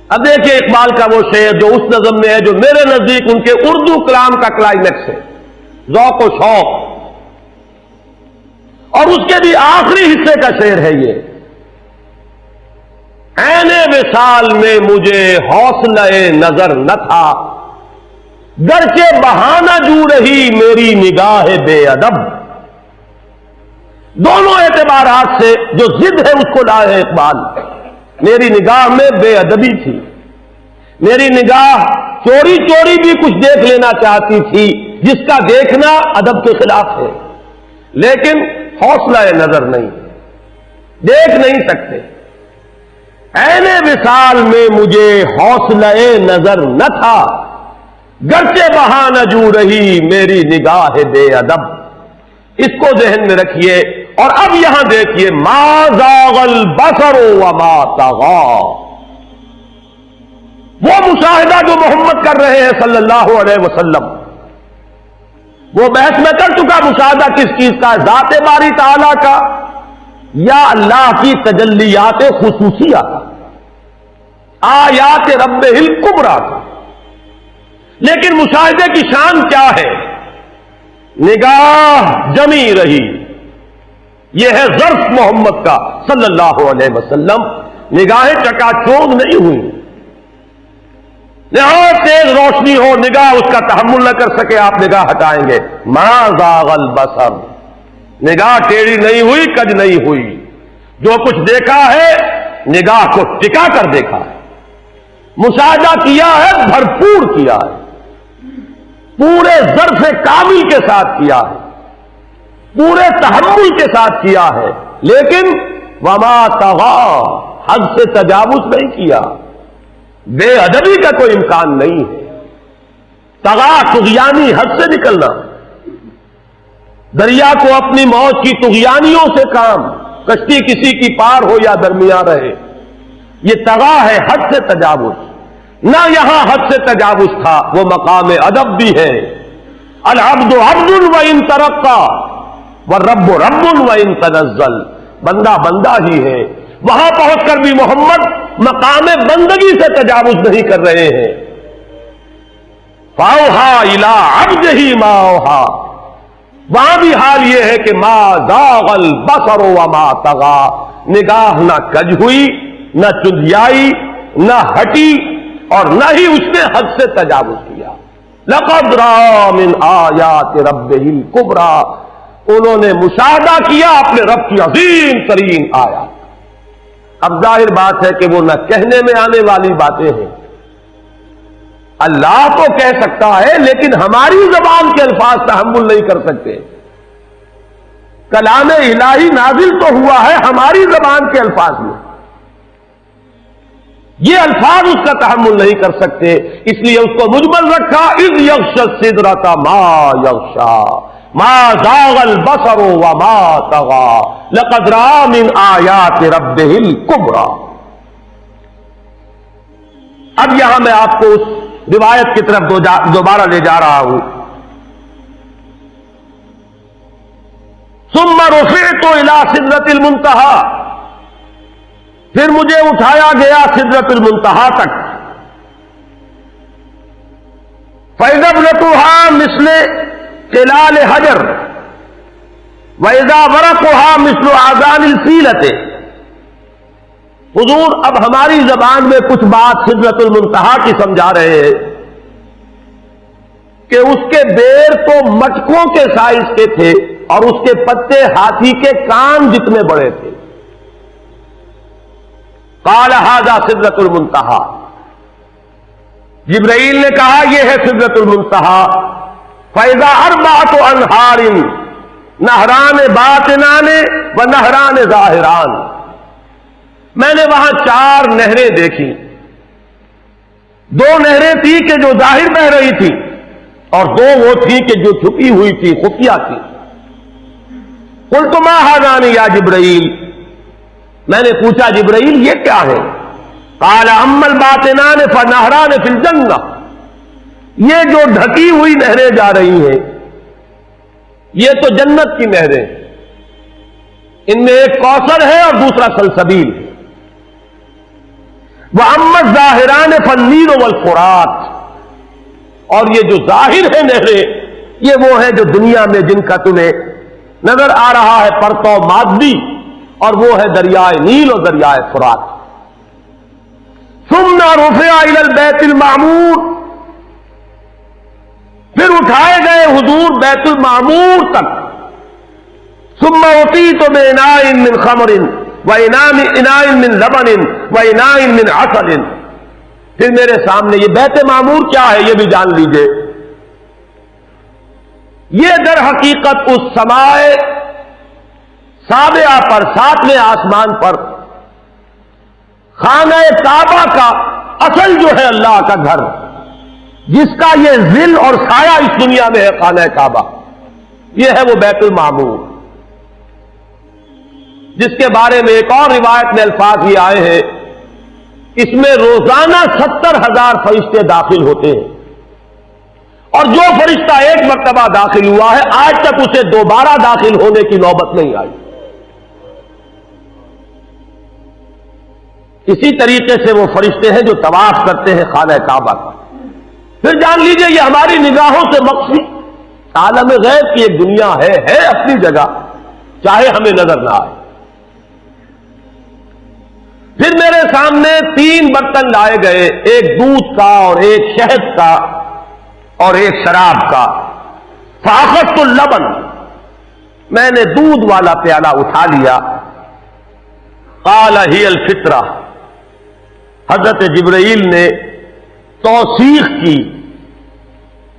اب دیکھیے اقبال کا وہ شعر جو اس نظم میں ہے، جو میرے نزدیک ان کے اردو کلام کا کلائمیکس ہے، ذوق و شوق، اور اس کے بھی آخری حصے کا شعر ہے یہ، عین وصال میں مجھے حوصلہ نظر نہ تھا، گرچہ بہانہ جو رہی میری نگاہ بے ادب۔ دونوں اعتبارات سے جو ضد ہے اس کو لائے ہے اقبال۔ میری نگاہ میں بے ادبی تھی، میری نگاہ چوری چوری بھی کچھ دیکھ لینا چاہتی تھی، جس کا دیکھنا ادب کے خلاف ہے، لیکن حوصلہ نظر نہیں، دیکھ نہیں سکتے۔ عین وصال میں مجھے حوصلہ نظر نہ تھا، گرچہ بہانہ جو رہی میری نگاہ بے ادب۔ اس کو ذہن میں رکھیے، اور اب یہاں دیکھیے، ما زاغ البصر وما طغى، وہ مشاہدہ جو محمد کر رہے ہیں صلی اللہ علیہ وسلم، وہ بحث میں کر چکا، مشاہدہ کس چیز کا ہے، ذات باری تعالیٰ کا یا اللہ کی تجلیات خصوصیہ کا، آیات ربہ الکبریٰ کا۔ لیکن مشاہدے کی شان کیا ہے؟ نگاہ جمی رہی، یہ ہے ظرف محمد کا صلی اللہ علیہ وسلم، نگاہیں چکا چوندھ نہیں ہوئی، نہایت تیز روشنی ہو، نگاہ اس کا تحمل نہ کر سکے، آپ نگاہ ہٹائیں گے۔ ما زاغ البصر، نگاہ ٹیڑھی نہیں ہوئی، کج نہیں ہوئی، جو کچھ دیکھا ہے نگاہ کو ٹکا کر دیکھا ہے، مشاہدہ کیا ہے، بھرپور کیا ہے۔ پورے ظرف کامل کے ساتھ کیا ہے، پورے تحمل کے ساتھ کیا ہے، لیکن وما طغا، حد سے تجاوز نہیں کیا، بے ادبی کا کوئی امکان نہیں ہے۔ طغا طغیانی، حد سے نکلنا، دریا کو اپنی موج کی طغیانیوں سے کام، کشتی کسی کی پار ہو یا درمیان رہے، یہ طغا ہے، حد سے تجاوز۔ نہ یہاں حد سے تجاوز تھا، وہ مقام ادب بھی ہے۔ العبد عبد وان ترقى والرب رب وان تنزل، بندہ بندہ ہی ہے، وہاں پہنچ کر بھی محمد مقام بندگی سے تجاوز نہیں کر رہے ہیں۔ فاوحى الى عبده ما اوحى، وہاں بھی حال یہ ہے کہ ما زاغ البصر وما طغى، نگاہ نہ کج ہوئی، نہ چندیائی، نہ ہٹی، اور نہ ہی اس نے حد سے تجاوز کیا۔ لقد رأى من آیات ربہ الکبریٰ، انہوں نے مشاہدہ کیا اپنے رب کی عظیم ترین آیات۔ اب ظاہر بات ہے کہ وہ نہ کہنے میں آنے والی باتیں ہیں، اللہ تو کہہ سکتا ہے لیکن ہماری زبان کے الفاظ تحمل نہیں کر سکتے۔ کلام الہی نازل تو ہوا ہے ہماری زبان کے الفاظ میں، یہ الفاظ اس کا تحمل نہیں کر سکتے، اس لیے اس کو مجمل رکھا۔ اذ یغشی السدرۃ ما یغشی ما زاغ البصر وما طغى لقد رأى من آیات ربہ الکبریٰ۔ اب یہاں میں آپ کو اس روایت کی طرف دوبارہ لے جا رہا ہوں۔ ثم رفعت الى سدرۃ المنتہی، پھر مجھے اٹھایا گیا سدرۃ المنتہی تک۔ فإذا ابنتها مثل قلال حجر وإذا ورقها مثل آذان الفیلۃ۔ حضور اب ہماری زبان میں کچھ بات سدرۃ المنتہی کی سمجھا رہے ہیں کہ اس کے بیر تو مٹکوں کے سائز کے تھے اور اس کے پتے ہاتھی کے کان جتنے بڑے تھے۔ قال ھذا سدرۃ المنتہی، جبرائیل نے کہا یہ ہے سدرۃ المنتہی۔ فإذا أربعة أنہار نہران باطنان و نہران ظاہران، میں نے وہاں 4 نہریں دیکھی، 2 نہریں تھی کہ جو ظاہر بہ رہی تھی اور 2 وہ تھی کہ جو چھپی ہوئی تھی، خفیہ تھی۔ قلت ما ھذان یا جبرائیل، میں نے پوچھا جبرائیل یہ کیا ہے؟ قال اما الباطنان فنہران فی الجنہ، یہ جو ڈھکی ہوئی نہریں جا رہی ہیں یہ تو جنت کی نہریں، ان میں ایک کوثر ہے اور دوسرا سلسبیل ہے۔ وَأَمَّا الظَّاهِرَانِ فَالنِّيلُ وَالْفُرَاتُ، اور یہ جو ظاہر ہے نہریں یہ وہ ہیں جو دنیا میں جن کا تمہیں نظر آ رہا ہے پرتو مادی، اور وہ ہے دریائے نیل اور دریائے فرات۔ ثُمَّ رُفِعَ إِلَى الْبَيْتِ الْمَعْمُورِ، پھر اٹھائے گئے حضور بیت المعمور تک۔ ثُمَّ أُوتِيتُ بِإِنَاءٍ مِّن خَمْرٍ وَإِنَاءٍ مِّن لَبَنٍ وَإِنَاءٍ مِّن عَسَلٍ، پھر میرے سامنے یہ بیت معمور کیا ہے یہ بھی جان لیجئے۔ یہ در حقیقت اس سمائے سابعہ پر، 7ویں آسمان پر، خانہ کعبہ کا اصل جو ہے اللہ کا گھر، جس کا یہ ظل اور سایہ اس دنیا میں ہے، خانہ کعبہ، یہ ہے وہ بیت المعمور، جس کے بارے میں ایک اور روایت میں الفاظ یہ آئے ہیں، اس میں روزانہ 70,000 فرشتے داخل ہوتے ہیں، اور جو فرشتہ ایک مرتبہ داخل ہوا ہے آج تک اسے دوبارہ داخل ہونے کی نوبت نہیں آئی۔ اسی طریقے سے وہ فرشتے ہیں جو طواف کرتے ہیں خانہ کعبہ کا۔ پھر جان لیجئے یہ ہماری نگاہوں سے مخفی عالم غیب کی ایک دنیا ہے اپنی جگہ، چاہے ہمیں نظر نہ آئے۔ پھر میرے سامنے 3 برتن لائے گئے، ایک دودھ کا اور ایک شہد کا اور ایک شراب کا۔ فاخذت اللبن، میں نے دودھ والا پیالہ اٹھا لیا۔ قال ہی الفطرہ، حضرت جبرائیل نے توثیق کی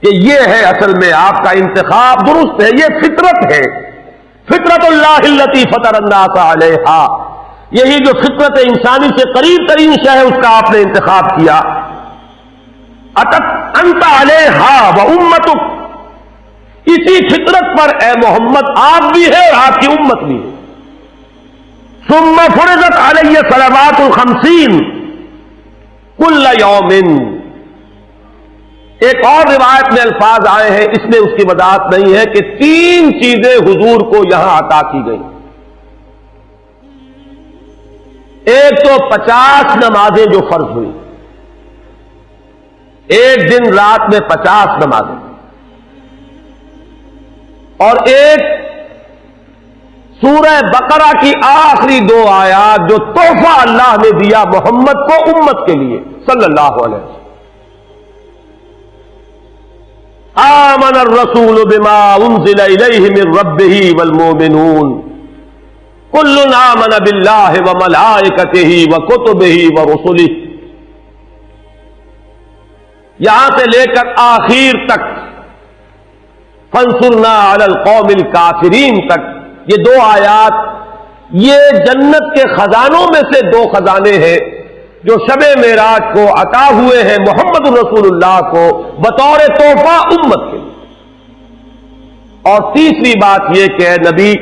کہ یہ ہے اصل میں آپ کا انتخاب درست ہے، یہ فطرت ہے، فطرت اللہ التی فطر الناس علیہا، یہی جو فطرت انسانی سے قریب ترین شے ہے اس کا آپ نے انتخاب کیا. اتت انت علیہا و امتک، اسی فطرت پر اے محمد آپ بھی ہے اور آپ کی امت بھی ہے. ثم فرضت علی صلوات الخمسین کل یوم، ایک اور روایت میں الفاظ آئے ہیں، اس میں اس کی وضاحت نہیں ہے کہ 3 چیزیں حضور کو یہاں عطا کی گئی. ایک تو 50 نمازیں جو فرض ہوئی، ایک دن رات میں 50 نمازیں، اور ایک سورہ بقرہ کی آخری 2 آیات جو تحفہ اللہ نے دیا محمد کو امت کے لیے صلی اللہ علیہ وسلم. آمن الرسول بما انزل الیہ من ربہ والمؤمنون کل آمن باللہ وملائکتہ وکتبہ ورسلہ، یہاں سے لے کر آخر تک فانصرنا علی القوم الکافرین تک، یہ 2 آیات یہ جنت کے خزانوں میں سے 2 خزانے ہیں جو شب معراج کو عطا ہوئے ہیں محمد رسول اللہ کو بطور تحفہ امت کے لیے. اور تیسری بات یہ کہ اے نبی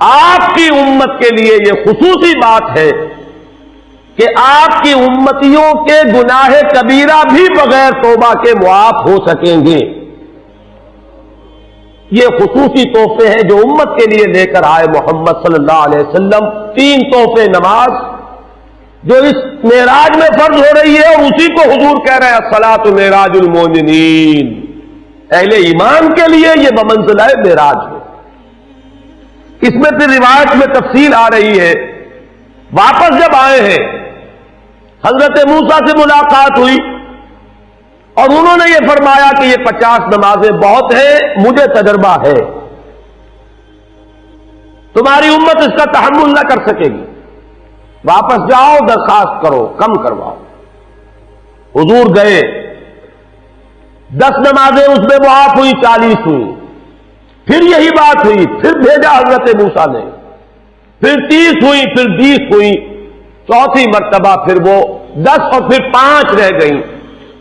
آپ کی امت کے لیے یہ خصوصی بات ہے کہ آپ کی امتیوں کے گناہ کبیرہ بھی بغیر توبہ کے معاف ہو سکیں گے. یہ خصوصی تحفے ہیں جو امت کے لیے لے کر آئے محمد صلی اللہ علیہ وسلم. 3 تحفے، نماز جو اس معراج میں فرض ہو رہی ہے اور اسی کو حضور کہہ رہے ہیں الصلاۃ معراج المؤمنین، اہل ایمان کے لیے یہ بمنزلہ معراج ہے. اس میں پھر روایت میں تفصیل آ رہی ہے. واپس جب آئے ہیں حضرت موسیٰ سے ملاقات ہوئی اور انہوں نے یہ فرمایا کہ یہ 50 نمازیں بہت ہیں، مجھے تجربہ ہے، تمہاری امت اس کا تحمل نہ کر سکے گی، واپس جاؤ درخواست کرو کم کرواؤ. حضور گئے، 10 نمازیں اس میں معاف ہوئی، 40 ہوئی. پھر یہی بات ہوئی، پھر بھیجا حضرت موسیٰ نے، پھر 30 ہوئی، پھر 20 ہوئی، چوتھی مرتبہ پھر وہ 10 اور پھر 5 رہ گئیں.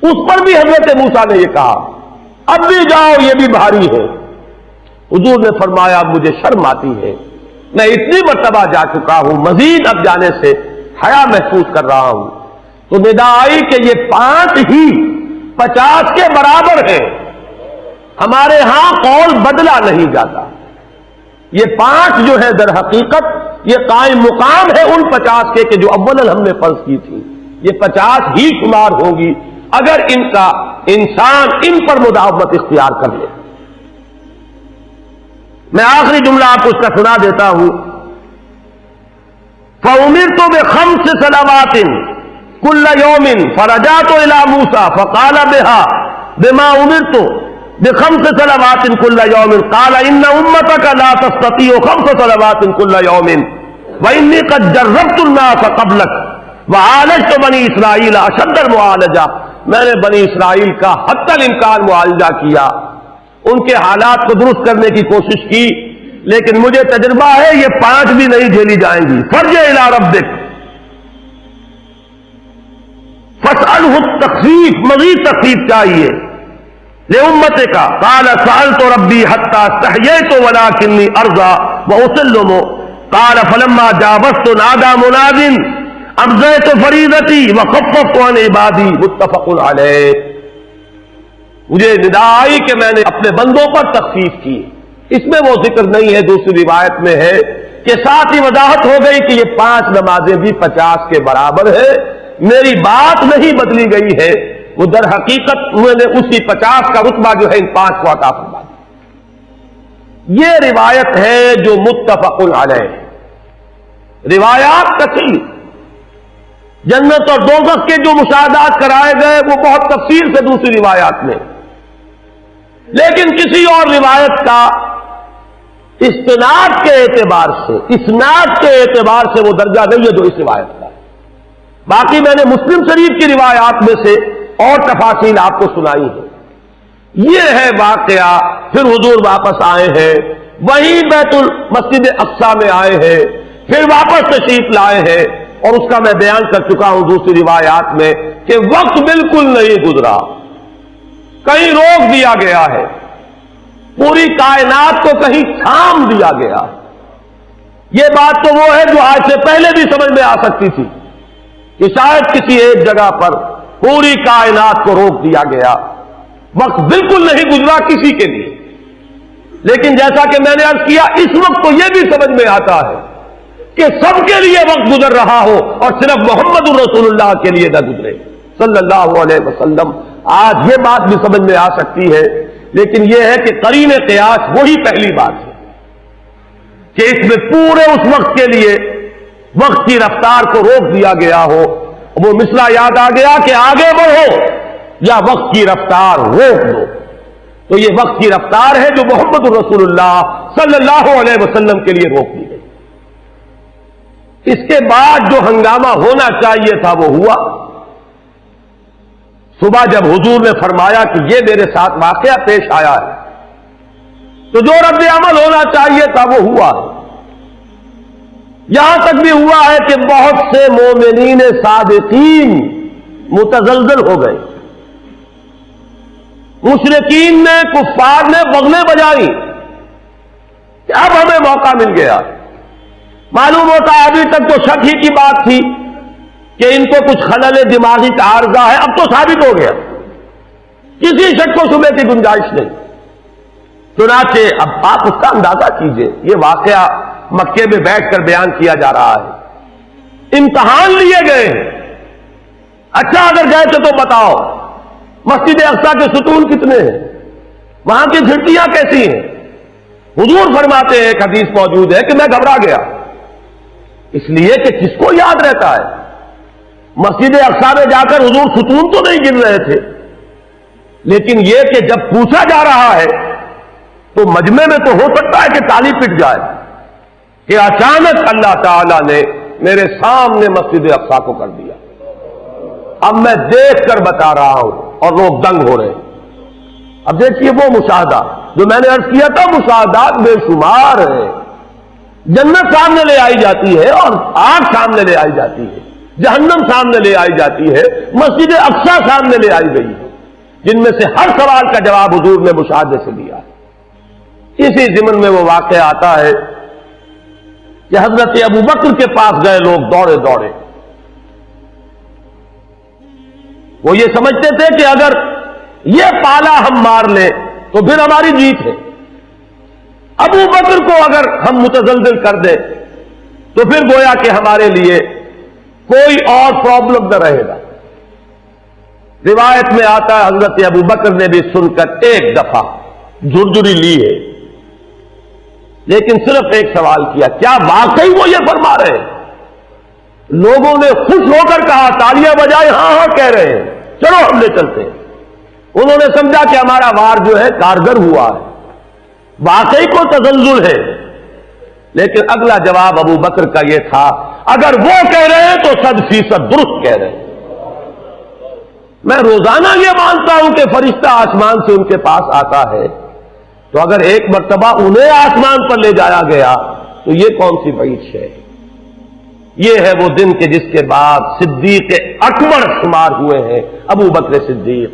اس پر بھی حضرت موسیٰ نے یہ کہا اب بھی جاؤ یہ بھی بھاری ہے. حضور نے فرمایا مجھے شرم آتی ہے، میں اتنی مرتبہ جا چکا ہوں، مزید اب جانے سے حیا محسوس کر رہا ہوں. تو ندا آئی کہ یہ 5 ہی 50 کے برابر ہے. ہمارے ہاں قول بدلا نہیں جاتا. یہ 5 جو ہے در حقیقت یہ قائم مقام ہے ان 50 کے کہ جو اول ہم نے فرض کی تھی. یہ 50 ہی شمار ہوگی اگر ان کا انسان ان پر مداومت اختیار کر لے. میں آخری جملہ آپ کو اس کا سنا دیتا ہوں. فَأُمِرْتُ بِخَمْسِ صَلَوَاتٍ كُلَّ يَوْمٍ فَرَجَعْتُ إِلَى مُوسَىٰ فَقَالَ بِمَا أُمِرْتُ بِخَمْسِ صَلَوَاتٍ كُلَّ يَوْمٍ قَالَ إِنَّ أُمَّتَكَ لَا تَسْتَطِيعُ 5 صَلَوَاتٍ كُلَّ يَوْمٍ وَإِنِّي قَدْ جَرَّبْتُ النَّاسَ قَبْلَكَ وَعَالَجْتُ بَنِي إِسْرَائِيلَ أَشَدَّ الْمُعَالَجَةِ، میں نے بنی اسرائیل کا حتی الامکان معالجہ کیا، ان کے حالات کو درست کرنے کی کوشش کی، لیکن مجھے تجربہ ہے یہ 5 بھی نہیں جھیلی جائیں گی. فرجع الی ربک فاسألہ التخفیف، مزید تخفیف چاہیے لامتک. قال سألت ربی حتی استحییت ولکنی ارضی واسلم. قال فلما جاوزت نادى مناد ابزیت فریضتی وخففت عن عبادی. متفق علیہ. مجھے ندا آئی کہ میں نے اپنے بندوں پر تخفیف کی. اس میں وہ ذکر نہیں ہے، دوسری روایت میں ہے کہ ساتھ ہی وضاحت ہو گئی کہ یہ 5 نمازیں بھی 50 کے برابر ہے. میری بات نہیں بدلی گئی ہے، وہ در حقیقت میں نے اسی 50 کا رتبہ جو ہے ان 5 کو عطا فرما دیا. یہ روایت ہے جو متفق علیہ. روایات کثیر، جنت اور دوزخ کے جو مشاہدات کرائے گئے وہ بہت تفصیل سے دوسری روایات میں، لیکن کسی اور روایت کا استناد کے اعتبار سے، اسناد کے اعتبار سے وہ درجہ نہیں ہے جو اس روایت کا. باقی میں نے مسلم شریف کی روایات میں سے اور تفاصیل آپ کو سنائی ہے. یہ ہے واقعہ. پھر حضور واپس آئے ہیں, وہیں مسجد اقصی میں آئے ہیں, پھر واپس تشریف لائے ہیں, اور اس کا میں بیان کر چکا ہوں دوسری روایات میں کہ وقت بالکل نہیں گزرا, کہیں روک دیا گیا ہے, پوری کائنات کو کہیں تھام دیا گیا. یہ بات تو وہ ہے جو آج سے پہلے بھی سمجھ میں آ سکتی تھی کہ شاید کسی ایک جگہ پر پوری کائنات کو روک دیا گیا, وقت بالکل نہیں گزرا کسی کے لیے. لیکن جیسا کہ میں نے عرض کیا, اس وقت تو یہ بھی سمجھ میں آتا ہے کہ سب کے لیے وقت گزر رہا ہو اور صرف محمد الرسول اللہ کے لیے نہ گزرے صلی اللہ علیہ وسلم. آج یہ بات بھی سمجھ میں آ سکتی ہے, لیکن یہ ہے کہ قرین قیاس وہی پہلی بات ہے کہ اس میں پورے اس وقت کے لیے وقت کی رفتار کو روک دیا گیا ہو. وہ مسئلہ یاد آ گیا کہ آگے بڑھو یا وقت کی رفتار روک دو. تو یہ وقت کی رفتار ہے جو محمد الرسول اللہ صلی اللہ علیہ وسلم کے لیے روک دی گئی. اس کے بعد جو ہنگامہ ہونا چاہیے تھا وہ ہوا. صبح جب حضور نے فرمایا کہ یہ میرے ساتھ واقعہ پیش آیا ہے, تو جو رد عمل ہونا چاہیے تھا وہ ہوا. یہاں تک بھی ہوا ہے کہ بہت سے مومنین صادقین متزلزل ہو گئے. مشرکین نے, کفار نے بغلیں بجائی کہ اب ہمیں موقع مل گیا. معلوم ہوتا ہے ابھی تک تو شک ہی کی بات تھی کہ ان کو کچھ خلل دماغی کا عارضہ ہے, اب تو ثابت ہو گیا, کسی شک و شبے کی گنجائش نہیں. چنانچہ اب آپ اس کا اندازہ کیجئے, یہ واقعہ مکے میں بیٹھ کر بیان کیا جا رہا ہے, امتحان لیے گئے ہیں. اچھا اگر گئے تھے تو بتاؤ مسجد اقصی کے ستون کتنے ہیں, وہاں کی کھڑکیاں کیسی ہیں؟ حضور فرماتے ہیں, ایک حدیث موجود ہے کہ میں گھبرا گیا, اس لیے کہ کس کو یاد رہتا ہے. مسجد اقصی میں جا کر حضور ستون تو نہیں گر رہے تھے, لیکن یہ کہ جب پوچھا جا رہا ہے تو مجمع میں تو ہو سکتا ہے کہ تالی پٹ جائے کہ اچانک اللہ تعالی نے میرے سامنے مسجد اقصی کو کر دیا. اب میں دیکھ کر بتا رہا ہوں اور لوگ دنگ ہو رہے ہیں. اب دیکھیے وہ مشاہدہ جو میں نے عرض کیا تھا, مشاہدات بے شمار ہیں. جنت سامنے لے آئی جاتی ہے اور آگ سامنے لے آئی جاتی ہے, جہنم سامنے لے آئی جاتی ہے, مسجد اقصی سامنے لے آئی گئی ہے, جن میں سے ہر سوال کا جواب حضور نے مشاہدے سے دیا. اسی ضمن میں وہ واقعہ آتا ہے کہ حضرت ابو بکر کے پاس گئے لوگ دوڑے دوڑے. وہ یہ سمجھتے تھے کہ اگر یہ پالا ہم مار لیں تو پھر ہماری جیت ہے. ابو بکر کو اگر ہم متزلزل کر دیں تو پھر گویا کہ ہمارے لیے کوئی اور پرابلم نہ رہے گا. روایت میں آتا ہے حضرت ابو بکر نے بھی سن کر ایک دفعہ جھرجھری لی ہے, لیکن صرف ایک سوال کیا, کیا واقعی وہ یہ فرما رہے ہیں؟ لوگوں نے خوش ہو کر کہا, تالیاں بجائے, ہاں ہاں کہہ رہے ہیں, چلو ہم لے چلتے ہیں. انہوں نے سمجھا کہ ہمارا وار جو ہے کارگر ہوا ہے, واقعی کو تزلزل ہے. لیکن اگلا جواب ابو بکر کا یہ تھا, اگر وہ کہہ رہے ہیں تو 100% درست کہہ رہے ہیں. میں روزانہ یہ مانتا ہوں کہ فرشتہ آسمان سے ان کے پاس آتا ہے, تو اگر ایک مرتبہ انہیں آسمان پر لے جایا گیا تو یہ کون سی بعید ہے؟ یہ ہے وہ دن کہ جس کے بعد صدیق اکبر شمار ہوئے ہیں ابو بکر صدیق